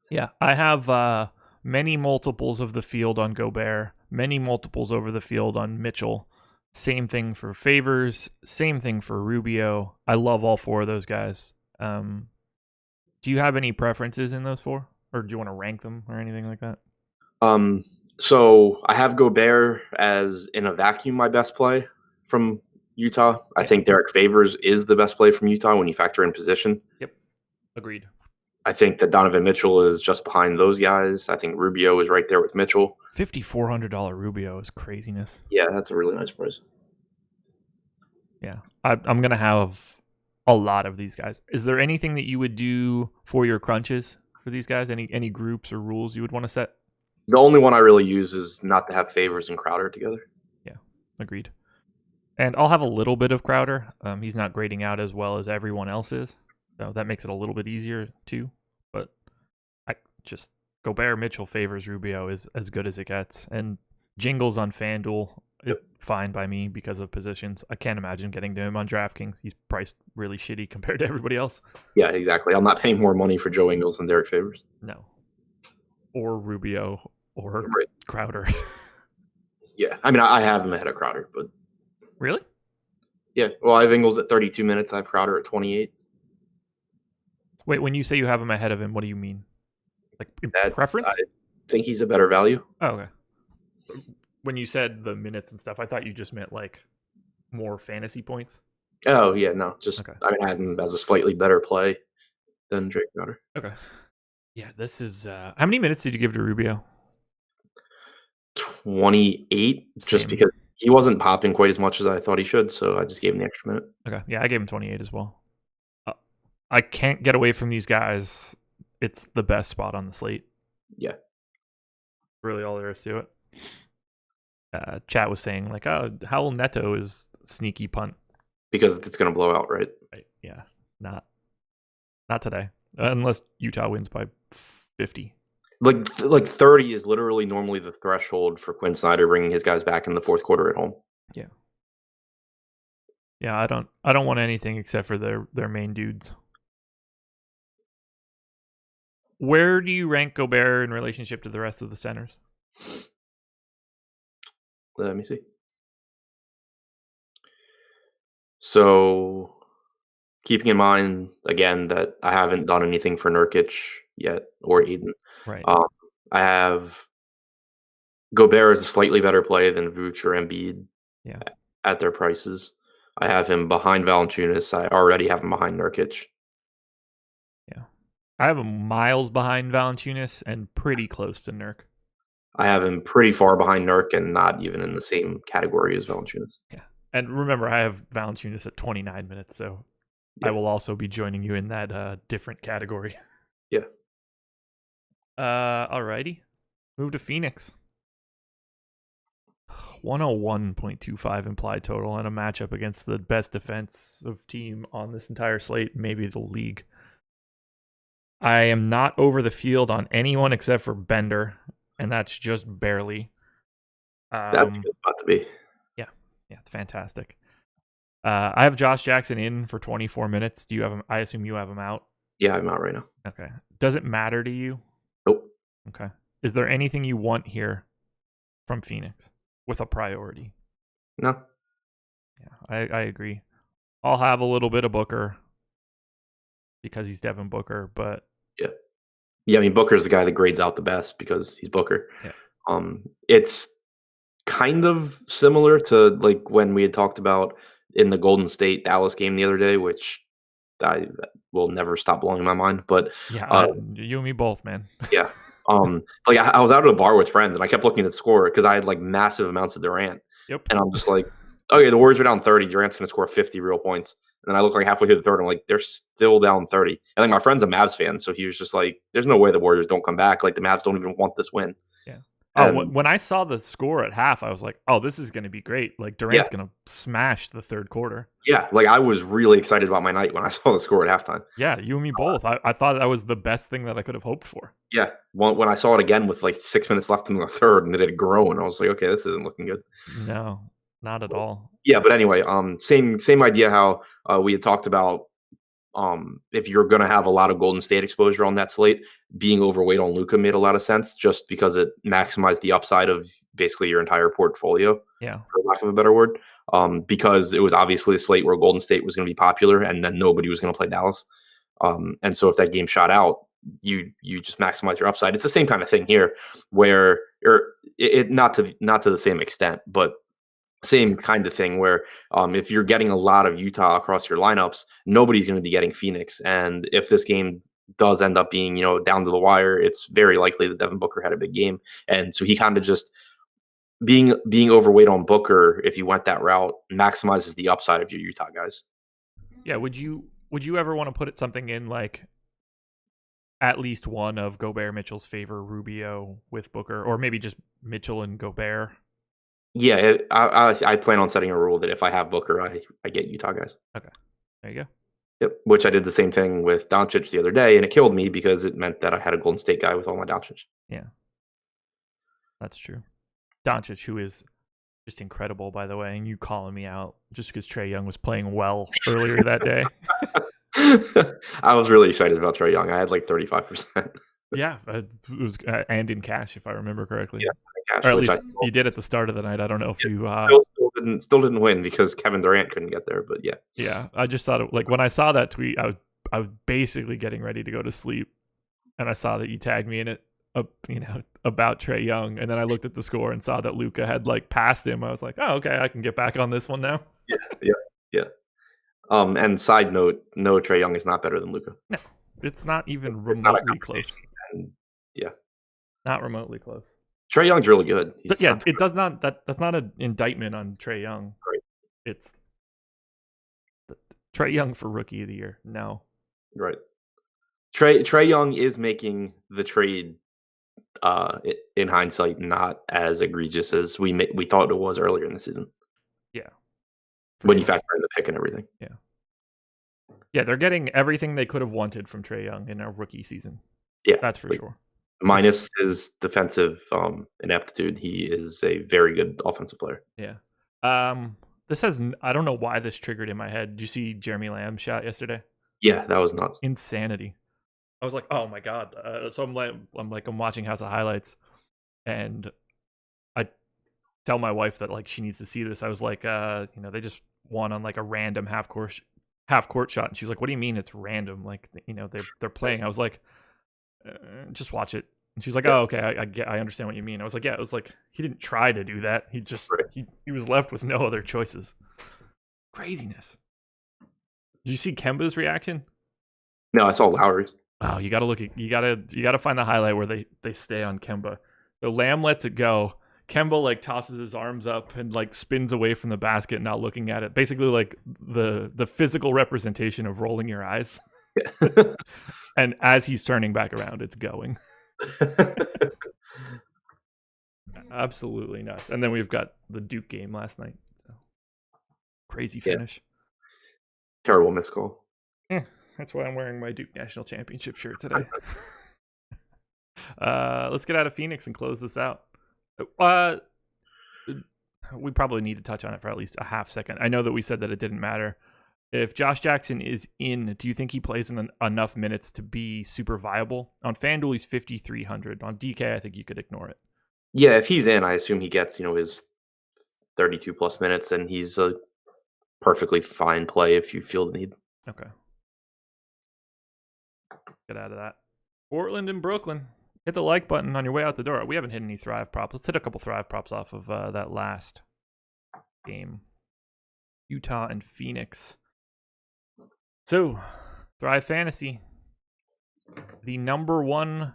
Yeah, I have many multiples of the field on Gobert, many multiples over the field on Mitchell. Same thing for Favors, same thing for Rubio. I love all four of those guys. Do you have any preferences in those four? Or do you want to rank them or anything like that? So I have Gobert as, in a vacuum, my best play from Utah. I think Derek Favors is the best play from Utah when you factor in position. Yep, agreed. I think that Donovan Mitchell is just behind those guys. I think Rubio is right there with Mitchell. $5,400 Rubio is craziness. Yeah, that's a really nice price. Yeah, I'm going to have a lot of these guys. Is there anything that you would do for your crunches for these guys? Any groups or rules you would want to set? The only one I really use is not to have Favors and Crowder together. Yeah, agreed. And I'll have a little bit of Crowder. He's not grading out as well as everyone else is, so that makes it a little bit easier too. But I just Gobert, Mitchell, Favors, Rubio is as good as it gets. And Jingles on FanDuel is fine by me because of positions. I can't imagine getting to him on DraftKings. He's priced really shitty compared to everybody else. Yeah, exactly. I'm not paying more money for Joe Ingles than Derek Favors. No. Or Rubio or Crowder. Yeah, I mean, I have him ahead of Crowder, but... Really? Yeah, well, I have Ingles at 32 minutes. I have Crowder at 28. Wait, when you say you have him ahead of him, what do you mean? Like preference? I think he's a better value. Oh, okay. When you said the minutes and stuff, I thought you just meant like more fantasy points. Oh, yeah, no. Just, okay. I mean, I have him as a slightly better play than Drake Crowder. Okay. Yeah, this is... how many minutes did you give to Rubio? 28, just because he wasn't popping quite as much as I thought he should, so I just gave him the extra minute. Okay, yeah, I gave him 28 as well. I can't get away from these guys. It's the best spot on the slate. Yeah. Really all there is to it. Chat was saying, like, oh, Howell Neto is sneaky punt. Because it's going to blow out, right? Right, yeah. Not today. Unless Utah wins by 50. Like 30 is literally normally the threshold for Quinn Snyder bringing his guys back in the fourth quarter at home. Yeah. Yeah, I don't want anything except for their main dudes. Where do you rank Gobert in relationship to the rest of the centers? Let me see. So, keeping in mind, again, that I haven't done anything for Nurkic yet or Eden. Right. I have Gobert as a slightly better play than Vooch or Embiid at their prices. I have him behind Valanciunas. I already have him behind Nurkic. Yeah. I have him miles behind Valanciunas and pretty close to Nurk. I have him pretty far behind Nurk and not even in the same category as Valanciunas. Yeah. And remember, I have Valanciunas at 29 minutes, so I will also be joining you in that different category. Yeah. Alrighty. Move to Phoenix. 101.25 implied total and a matchup against the best defensive team on this entire slate, maybe the league. I am not over the field on anyone except for Bender, and that's just barely. That's a good spot to be. Yeah, it's fantastic. I have Josh Jackson in for 24 minutes. Do you have him? I assume you have him out. Yeah, I'm out right now. Okay. Does it matter to you? Nope. Okay. Is there anything you want here from Phoenix with a priority? No. Yeah, I agree. I'll have a little bit of Booker because he's Devin Booker, but yeah. I mean, Booker's the guy that grades out the best because he's Booker. Yeah. It's kind of similar to like when we had talked about in the Golden State Dallas game the other day, which I will never stop blowing my mind. But yeah, you and me both, man. yeah. Like I was out at a bar with friends and I kept looking at the score because I had like massive amounts of Durant. Yep. And I'm just like, okay, the Warriors are down 30. Durant's going to score 50 real points. And then I look like halfway through the third. I'm like, they're still down 30. And like my friend's a Mavs fan, so he was just like, there's no way the Warriors don't come back. Like the Mavs don't even want this win. Yeah. And, when I saw the score at half, I was like, oh, this is going to be great. Like Durant's going to smash the third quarter. Yeah, like I was really excited about my night when I saw the score at halftime. Yeah, you and me both. I thought that was the best thing that I could have hoped for. Yeah, when I saw it again with like 6 minutes left in the third and it had grown, I was like, okay, this isn't looking good. No, not at all. Yeah, but anyway, same idea how we had talked about if you're going to have a lot of Golden State exposure on that slate, being overweight on Luka made a lot of sense just because it maximized the upside of basically your entire portfolio. Yeah, for lack of a better word, because it was obviously a slate where Golden State was going to be popular and then nobody was going to play Dallas. And so if that game shot out, you just maximize your upside. It's the same kind of thing here, where it not to the same extent, but same kind of thing where if you're getting a lot of Utah across your lineups, nobody's going to be getting Phoenix. And if this game does end up being, down to the wire, it's very likely that Devin Booker had a big game. And so he kind of just being overweight on Booker, if you went that route, maximizes the upside of your Utah guys. Yeah. Would you ever want to put something in like at least one of Gobert, Mitchell's favor, Rubio with Booker, or maybe just Mitchell and Gobert? Yeah, I plan on setting a rule that if I have Booker, I get Utah guys. Okay, there you go. Yep, which I did the same thing with Doncic the other day, and it killed me because it meant that I had a Golden State guy with all my Doncic. Yeah, that's true. Doncic, who is just incredible, by the way, and you calling me out just because Trae Young was playing well earlier that day. I was really excited about Trae Young. I had like 35%. Yeah, it was, and in cash, if I remember correctly. Yeah, cash, or at least you did at the start of the night. I don't know if you still didn't win because Kevin Durant couldn't get there. But yeah, yeah. I just thought like when I saw that tweet, I was basically getting ready to go to sleep, and I saw that you tagged me in it, about Trae Young, and then I looked at the score and saw that Luka had like passed him. I was like, oh, okay, I can get back on this one now. Yeah. And side note, no, Trae Young is not better than Luka. No, it's not even remotely close. And yeah, not remotely close. Trae Young's really good. It does not. That's not an indictment on Trae Young. Right. It's Trae Young for Rookie of the Year. No. Right. Trae Young is making the trade. In hindsight, not as egregious as we thought it was earlier in the season. Yeah. When you factor in the pick and everything. Yeah. Yeah, they're getting everything they could have wanted from Trae Young in a rookie season. Yeah, that's for sure. Minus his defensive ineptitude, he is a very good offensive player. Yeah. This has, I don't know why this triggered in my head. Did you see Jeremy Lamb's shot yesterday? Yeah, that was nuts. Insanity. I was like, oh my god. So I'm watching House of Highlights, and I tell my wife that like she needs to see this. I was like, they just won on like a random half court shot, and she's like, what do you mean it's random? Like, they're playing. I was like, just watch it. And she's like, oh, okay, I understand what you mean. I was like, yeah, it was like he didn't try to do that. He just he was left with no other choices. Craziness. Did you see Kemba's reaction? No, it's all Lowry's. Oh, you gotta find the highlight where they stay on Kemba. So Lamb lets it go. Kemba like tosses his arms up and like spins away from the basket, not looking at it. Basically, like the physical representation of rolling your eyes. Yeah. And as he's turning back around, it's going. Absolutely nuts. And then we've got the Duke game last night. So. Crazy finish. Terrible missed call. That's why I'm wearing my Duke National Championship shirt today. Let's get out of Phoenix and close this out. We probably need to touch on it for at least a half second. I know that we said that it didn't matter. If Josh Jackson is in, do you think he plays in enough minutes to be super viable? On FanDuel, he's 5,300. On DK, I think you could ignore it. Yeah, if he's in, I assume he gets, his 32 plus minutes, and he's a perfectly fine play if you feel the need. Okay. Get out of that. Portland and Brooklyn. Hit the like button on your way out the door. We haven't hit any Thrive props. Let's hit a couple Thrive props off of that last game. Utah and Phoenix. So, Thrive Fantasy. The number one,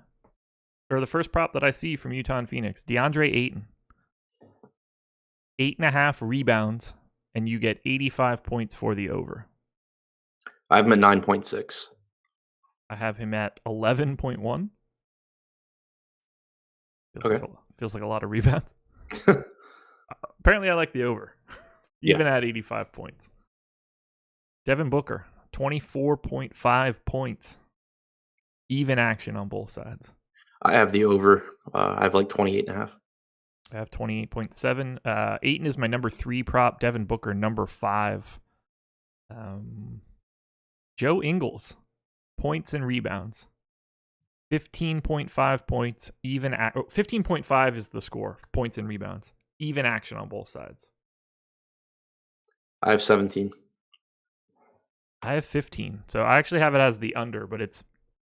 or the first prop that I see from Utah and Phoenix, DeAndre Ayton. 8.5 rebounds, and you get 85 points for the over. I have him at 9.6. I have him at 11.1. Feels like a lot of rebounds. Apparently, I like the over. Even at 85 points. Devin Booker, 24.5 points. Even action on both sides. I have the over. I have like 28.5. I have 28.7. Ayton is my number 3 prop. Devin Booker, number 5. Joe Ingles, points and rebounds. 15.5 points. 15.5 is the score. Points and rebounds. Even action on both sides. I have 17. I have 15. So I actually have it as the under, but it's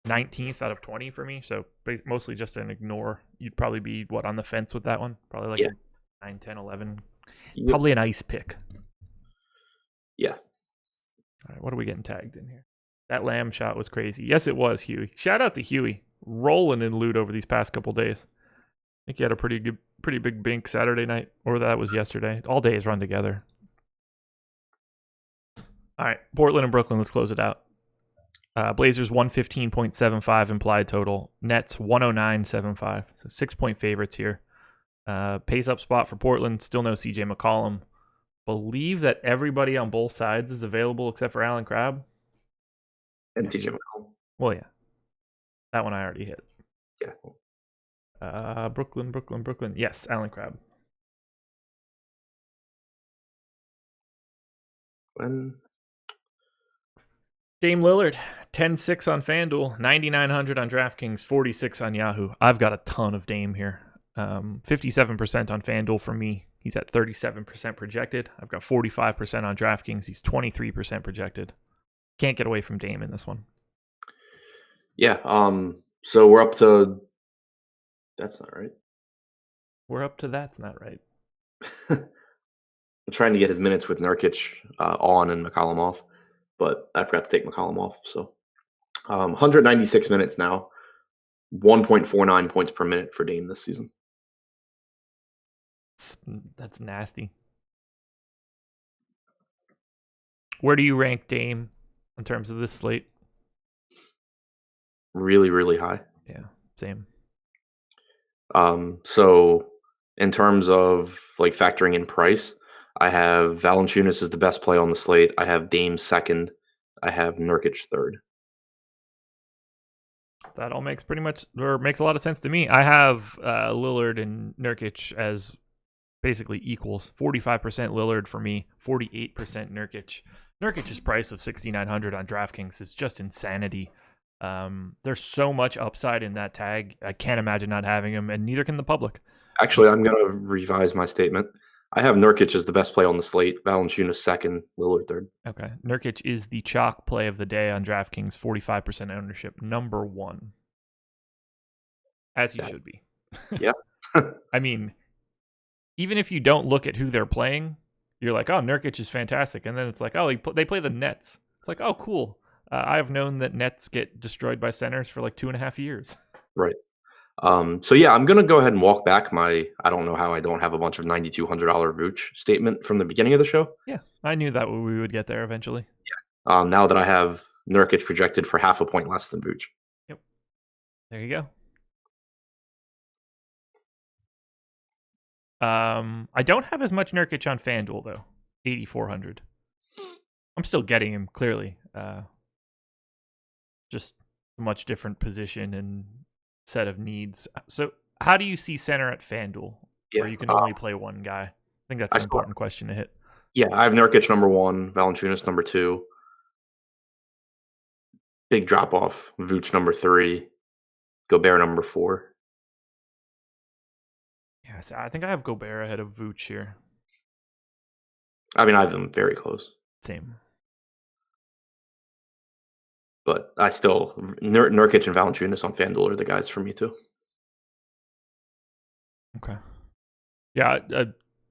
19th out of 20 for me. So mostly just an ignore. You'd probably be, on the fence with that one? Probably like 9, 10, 11. Yep. Probably an ice pick. Yeah. All right, what are we getting tagged in here? That Lamb shot was crazy. Yes, it was, Huey. Shout out to Huey. Rolling in loot over these past couple days. I think he had a pretty big bink Saturday night, or that was yesterday. All days run together. All right, Portland and Brooklyn, let's close it out. Blazers 115.75 implied total. Nets 109.75. So 6-point favorites here. Pace up spot for Portland. Still no CJ McCollum. Believe that everybody on both sides is available except for Alan Crabb. And CJ McCollum. Well, yeah. That one I already hit. Yeah. Brooklyn. Yes, Alan Crabb. When? Dame Lillard, 10-6 on FanDuel, 9,900 on DraftKings, 46 on Yahoo. I've got a ton of Dame here. 57% on FanDuel for me. He's at 37% projected. I've got 45% on DraftKings. He's 23% projected. Can't get away from Dame in this one. Yeah. So we're up to. That's not right. We're up to that's not right. I'm trying to get his minutes with Nurkic on and McCollum off, but I forgot to take McCollum off. So 196 minutes now, 1.49 points per minute for Dame this season. That's nasty. Where do you rank Dame in terms of this slate? Really, really high. Yeah, same. So in terms of like factoring in price, I have Valanciunas as the best play on the slate. I have Dame second. I have Nurkic third. That all makes makes a lot of sense to me. I have Lillard and Nurkic as basically equals. 45% Lillard for me, 48% Nurkic. Nurkic's price of 6,900 on DraftKings is just insanity. There's so much upside in that tag. I can't imagine not having him, and neither can the public. Actually, I'm going to revise my statement. I have Nurkic as the best play on the slate, Valanciunas second, Lillard third. Okay. Nurkic is the chalk play of the day on DraftKings, 45% ownership, number 1. As you should be. Yeah. I mean, even if you don't look at who they're playing, you're like, oh, Nurkic is fantastic. And then it's like, oh, they play the Nets. It's like, oh, cool. I've known that Nets get destroyed by centers for like 2.5 years. Right. So yeah, I'm gonna go ahead and walk back my. I don't know how I don't have a bunch of $9,200 Vooch statement from the beginning of the show. Yeah, I knew that we would get there eventually. Now that I have Nurkic projected for half a point less than Vooch. Yep. There you go. I don't have as much Nurkic on FanDuel though. 8,400. I'm still getting him clearly. Just a much different position and set of needs. So, how do you see center at FanDuel, where you can only play one guy? I think that's an important question to hit. Yeah, I have Nurkic number 1, Valanciunas number 2. Big drop off. Vooch number 3, Gobert number 4. Yeah, so I think I have Gobert ahead of Vooch here. I mean, I have them very close. Same. But I still Nurkic and Valanciunas on FanDuel are the guys for me too. Okay. Yeah,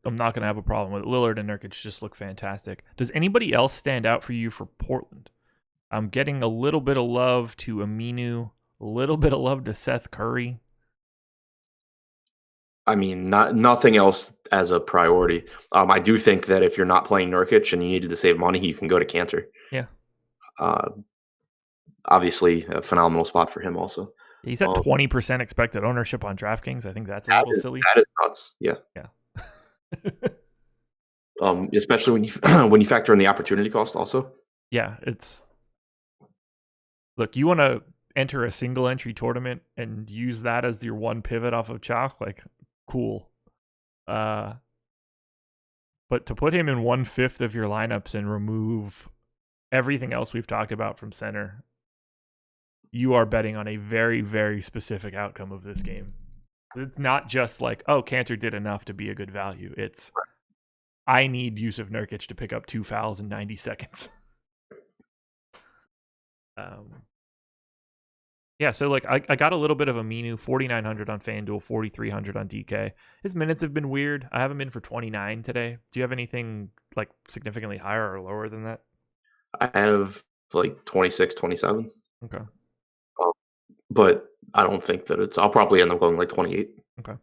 I'm not going to have a problem with it. Lillard and Nurkic just look fantastic. Does anybody else stand out for you for Portland? I'm getting a little bit of love to Aminu, a little bit of love to Seth Curry. I mean, nothing else as a priority. I do think that if you're not playing Nurkic and you needed to save money, you can go to Cantor. Yeah. Obviously, a phenomenal spot for him also. He's at 20% expected ownership on DraftKings. I think that's a little silly. That is nuts. Yeah. Especially when you when you factor in the opportunity cost also. Yeah, look, you want to enter a single entry tournament and use that as your one pivot off of chalk, like cool. But to put him in 1/5 of your lineups and remove everything else we've talked about from center, you are betting on a very, very specific outcome of this game. It's not just like, oh, Cantor did enough to be a good value. It's, I need Yusuf Nurkic to pick up 2 fouls in 90 seconds. Yeah, so like I got a little bit of Aminu, 4,900 on FanDuel, 4,300 on DK. His minutes have been weird. I have him in for 29 today. Do you have anything like significantly higher or lower than that? I have like 26, 27. Okay. But I don't think that it's. I'll probably end up going like 28. Okay.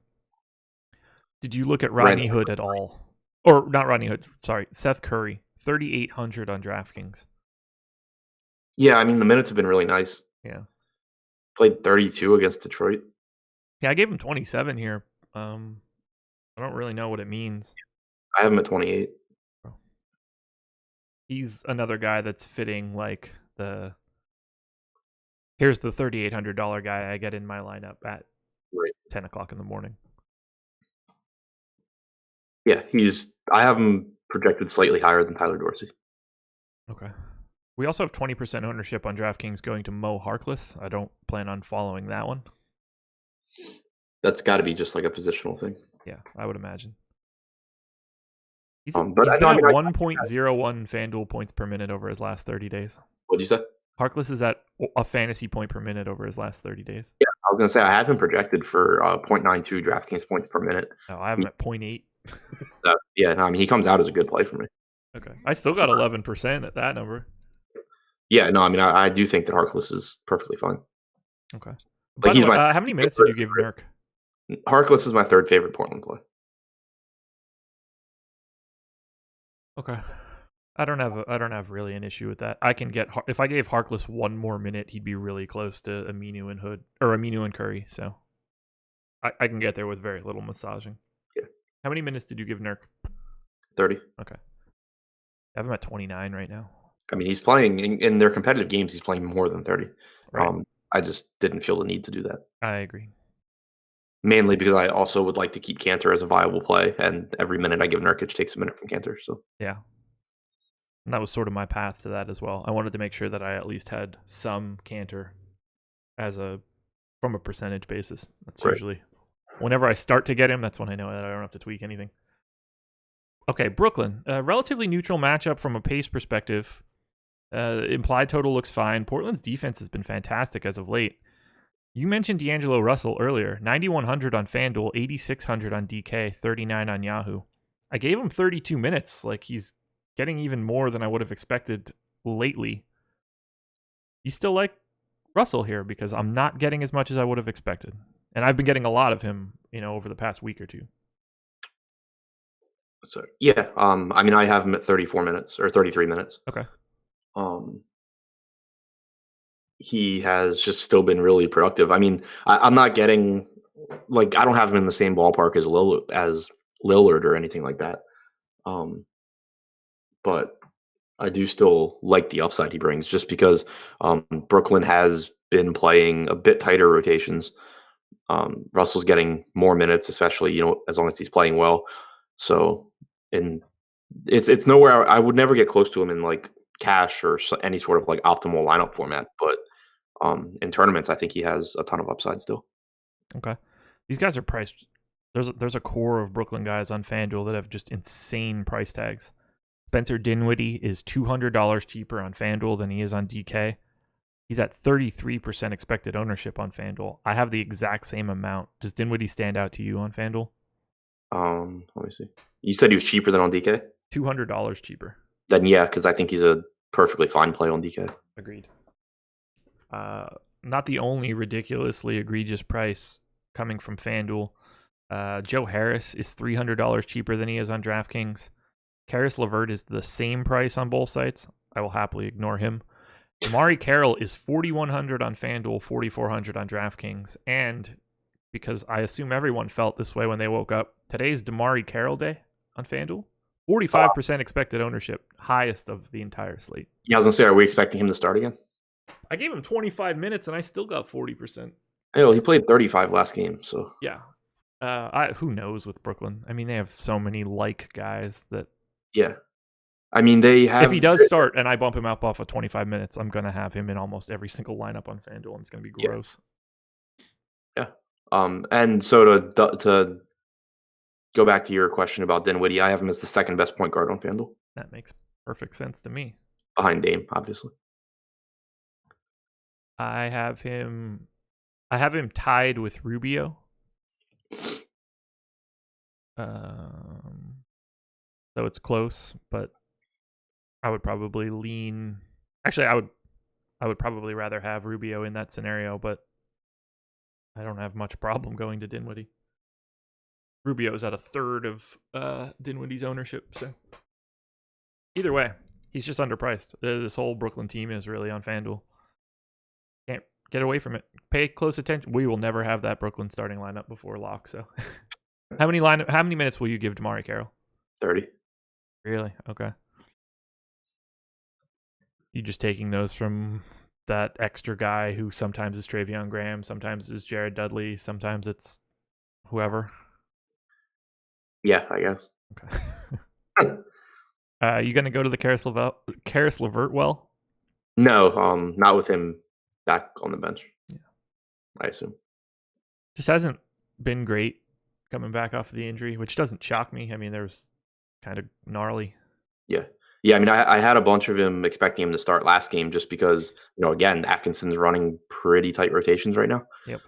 Did you look at Rodney Hood at all? Or not Rodney Hood, sorry, Seth Curry, 3,800 on DraftKings. Yeah, I mean, the minutes have been really nice. Yeah. Played 32 against Detroit. Yeah, I gave him 27 here. I don't really know what it means. I have him at 28. He's another guy that's fitting like here's the $3,800 guy I get in my lineup at 10 o'clock in the morning. Yeah, I have him projected slightly higher than Tyler Dorsey. Okay. We also have 20% ownership on DraftKings going to Mo Harkless. I don't plan on following that one. That's got to be just like a positional thing. Yeah, I would imagine. He's but been at 1.01 FanDuel points per minute over his last 30 days. What did you say? Harkless is at a fantasy point per minute over his last 30 days. Yeah, I was going to say I have him projected for 0.92 DraftKings points per minute. Oh, I have him at 0.8. Yeah, no, I mean, he comes out as a good play for me. Okay. I still got 11% at that number. Yeah, no, I mean, I do think that Harkless is perfectly fine. Okay. But he's how many minutes did you give Nurk? Harkless is my third favorite Portland play. Okay. I don't have really an issue with that. I can get if I gave Harkless one more minute, he'd be really close to Aminu and Hood or Aminu and Curry. So I can get there with very little massaging. Yeah. How many minutes did you give Nurk? 30. Okay. I have him at 29 right now. I mean, he's playing in their competitive games. He's playing more than 30. Right. I just didn't feel the need to do that. I agree. Mainly because I also would like to keep Cantor as a viable play, and every minute I give Nurkic takes a minute from Cantor. So yeah, and that was sort of my path to that as well. I wanted to make sure that I at least had some Cantor from a percentage basis. That's usually whenever I start to get him. That's when I know that I don't have to tweak anything. Okay, Brooklyn, relatively neutral matchup from a pace perspective. Implied total looks fine. Portland's defense has been fantastic as of late. You mentioned D'Angelo Russell earlier. 9,100 on FanDuel, 8,600 on DK, 39 on Yahoo. I gave him 32 minutes. Like, he's getting even more than I would have expected lately. You still like Russell here because I'm not getting as much as I would have expected. And I've been getting a lot of him, over the past week or two. So yeah, I mean, I have him at 34 minutes or 33 minutes. Okay. He has just still been really productive. I mean, I'm not getting I don't have him in the same ballpark as Lillard or anything like that. But I do still like the upside he brings, just because Brooklyn has been playing a bit tighter rotations. Russell's getting more minutes, especially as long as he's playing well. So, and it's nowhere. I would never get close to him in like cash or any sort of like optimal lineup format, but in tournaments, I think he has a ton of upside still. Okay. These guys are priced. There's a core of Brooklyn guys on FanDuel that have just insane price tags. Spencer Dinwiddie is $200 cheaper on FanDuel than he is on DK. He's at 33% expected ownership on FanDuel. I have the exact same amount. Does Dinwiddie stand out to you on FanDuel? Let me see. You said he was cheaper than on DK? $200 cheaper. Then yeah, because I think he's a perfectly fine play on DK. Agreed. Not the only ridiculously egregious price coming from FanDuel. Joe Harris is $300 cheaper than he is on DraftKings. Karis LeVert is the same price on both sites. I will happily ignore him. Temari Carol is $4,100 on FanDuel, $4,400 on DraftKings. And because I assume everyone felt this way when they woke up, today's Temari Carol day on FanDuel. 45% expected ownership, highest of the entire slate. Yeah, I was going to say, are we expecting him to start again? I gave him 25 minutes and I still got 40%. Hey, well, he played 35 last game, so. Yeah. Who knows with Brooklyn? I mean, they have so many guys that. Yeah. I mean, they have. If he does start and I bump him up off of 25 minutes, I'm going to have him in almost every single lineup on FanDuel, and it's going to be gross. Yeah. And so to go back to your question about Dinwiddie, I have him as the second best point guard on FanDuel. That makes perfect sense to me. Behind Dame, obviously. I have him tied with Rubio. So it's close, but I would probably lean. Actually, I would probably rather have Rubio in that scenario, but I don't have much problem going to Dinwiddie. Rubio is at a third of Dinwiddie's ownership, so either way, he's just underpriced. This whole Brooklyn team is really on FanDuel. Can't get away from it. Pay close attention. We will never have that Brooklyn starting lineup before lock. So, how many minutes will you give Temari Carol? 30. Really? Okay. You just taking those from that extra guy who sometimes is Travion Graham, sometimes is Jared Dudley, sometimes it's whoever. Yeah, I guess. Okay. You gonna go to the Karis LeVert well? No, not with him back on the bench. Yeah, I assume. Just hasn't been great coming back off of the injury, which doesn't shock me. I mean, there was kind of gnarly. Yeah. I mean, I had a bunch of him expecting him to start last game just because, again, Atkinson's running pretty tight rotations right now. Yep.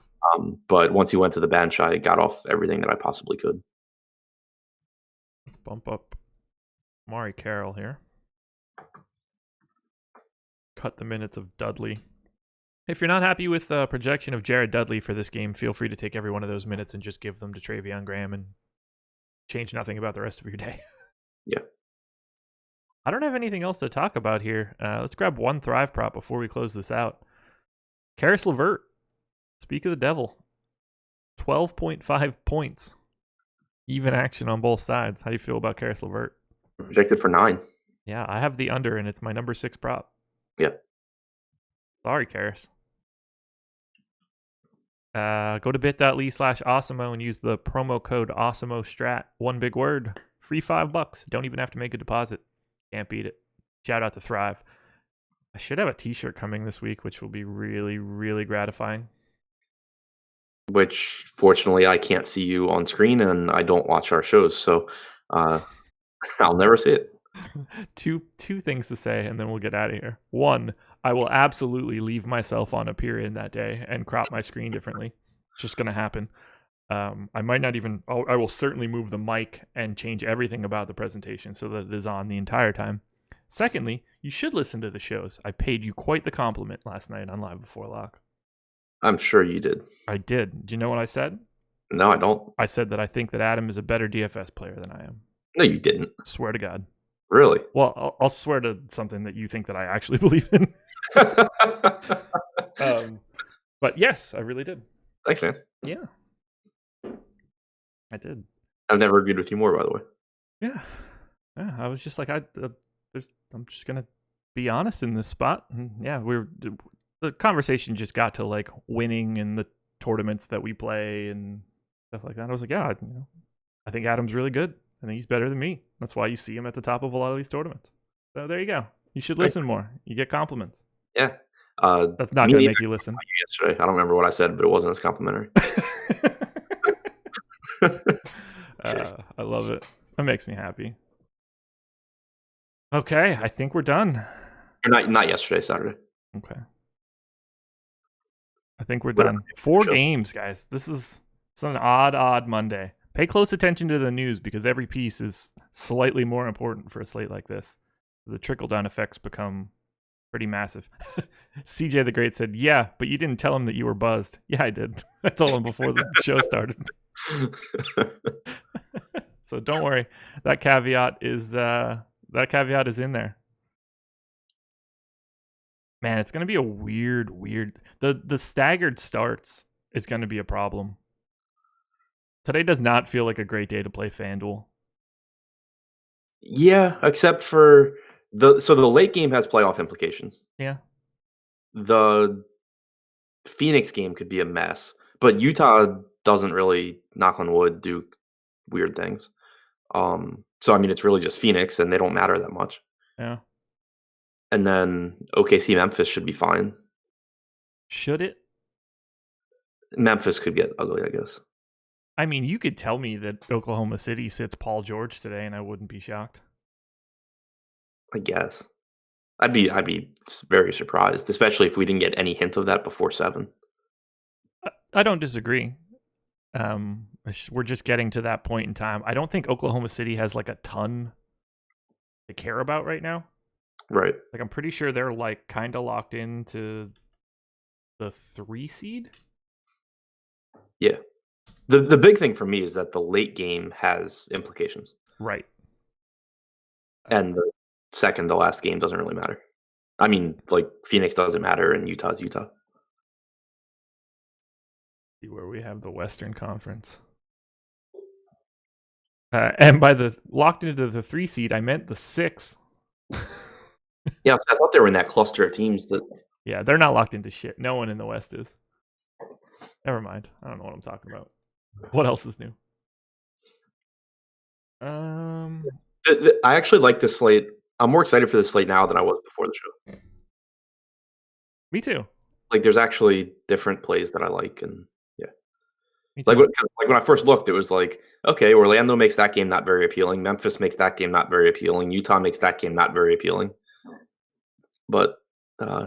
But once he went to the bench, I got off everything that I possibly could. Let's bump up Temari Carol here. Cut the minutes of Dudley. If you're not happy with the projection of Jared Dudley for this game, feel free to take every one of those minutes and just give them to Travion Graham and change nothing about the rest of your day. Yeah. I don't have anything else to talk about here. Let's grab one Thrive prop before we close this out. Karis LeVert, speak of the devil. 12.5 points. Even action on both sides. How do you feel about Karis LeVert? Projected for 9. Yeah, I have the under, and it's my number 6 prop. Yeah. Sorry, Karis. Go to bit.ly/Awesemo and use the promo code AwesemoStrat. One big word. Free $5. Don't even have to make a deposit. Can't beat it. Shout out to Thrive. I should have a t-shirt coming this week, which will be really, really gratifying. Which, fortunately, I can't see you on screen, and I don't watch our shows, so I'll never see it. Two things to say, and then we'll get out of here. One, I will absolutely leave myself on a period that day and crop my screen differently. It's just going to happen. I might not even, I will certainly move the mic and change everything about the presentation so that it is on the entire time. Secondly, you should listen to the shows. I paid you quite the compliment last night on Live Before Lock. I'm sure you did. I did. Do you know what I said? No, I don't. I said that I think that Adam is a better DFS player than I am. No, you didn't. Swear to God. Really? Well, I'll swear to something that you think that I actually believe in. But yes, I really did. Thanks, man. Yeah. I did. I've never agreed with you more, by the way. Yeah. I was just like, I'm just going to be honest in this spot. And yeah, the conversation just got to like winning and the tournaments that we play and stuff like that. I was like, yeah, I think Adam's really good. I think he's better than me. That's why you see him at the top of a lot of these tournaments. So there you go. You should listen more. You get compliments. Yeah. That's not going to make you listen. Yesterday, I don't remember what I said, but it wasn't as complimentary. I love it. That makes me happy. Okay, I think we're done. Not yesterday, Saturday. Okay. I think we're done. 4 games, guys. It's an odd Monday. Pay close attention to the news because every piece is slightly more important for a slate like this. The trickle-down effects become pretty massive. CJ the Great said, yeah, but you didn't tell him that you were buzzed. Yeah, I did. I told him before the show started. So don't worry. That caveat is in there. Man, it's going to be a weird. The staggered starts is going to be a problem. Today does not feel like a great day to play FanDuel. Yeah, except for the late game has playoff implications. Yeah. The Phoenix game could be a mess, but Utah doesn't really, knock on wood, do weird things. So I mean, it's really just Phoenix, and they don't matter that much. Yeah. And then OKC Memphis should be fine. Should it? Memphis could get ugly, I guess. I mean, you could tell me that Oklahoma City sits Paul George today, and I wouldn't be shocked. I guess. I'd be very surprised, especially if we didn't get any hint of that before 7. I don't disagree. We're just getting to that point in time. I don't think Oklahoma City has like a ton to care about right now. Right. Like I'm pretty sure they're like kind of locked into the 3 seed. Yeah. The big thing for me is that the late game has implications. Right. And the last game doesn't really matter. I mean, like Phoenix doesn't matter and Utah's Utah. See where we have the Western Conference. And by the locked into the 3 seed, I meant the 6. Yeah, I thought they were in that cluster of teams that. Yeah, they're not locked into shit. No one in the West is. Never mind. I don't know what I'm talking about. What else is new? I actually like this slate. I'm more excited for this slate now than I was before the show. Me too. Like, there's actually different plays that I like, and yeah. Like when I first looked, it was like, okay, Orlando makes that game not very appealing. Memphis makes that game not very appealing. Utah makes that game not very appealing. But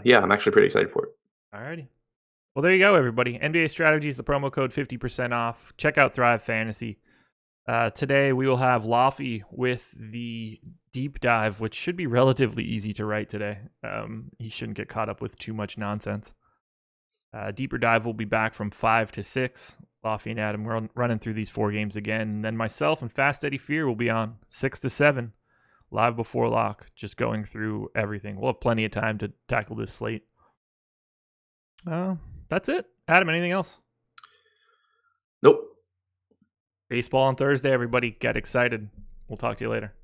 yeah, I'm actually pretty excited for it. Alrighty. Well, there you go, everybody. NBA Strategies, the promo code 50% off. Check out Thrive Fantasy. Today we will have Laffy with the deep dive, which should be relatively easy to write today. He shouldn't get caught up with too much nonsense. Deeper dive will be back from 5 to 6. Laffy and Adam running through these 4 games again. And then myself and Fast Eddie Fear will be on 6 to 7. Live before lock, just going through everything. We'll have plenty of time to tackle this slate. That's it. Adam, anything else? Nope. Baseball on Thursday, everybody. Get excited. We'll talk to you later.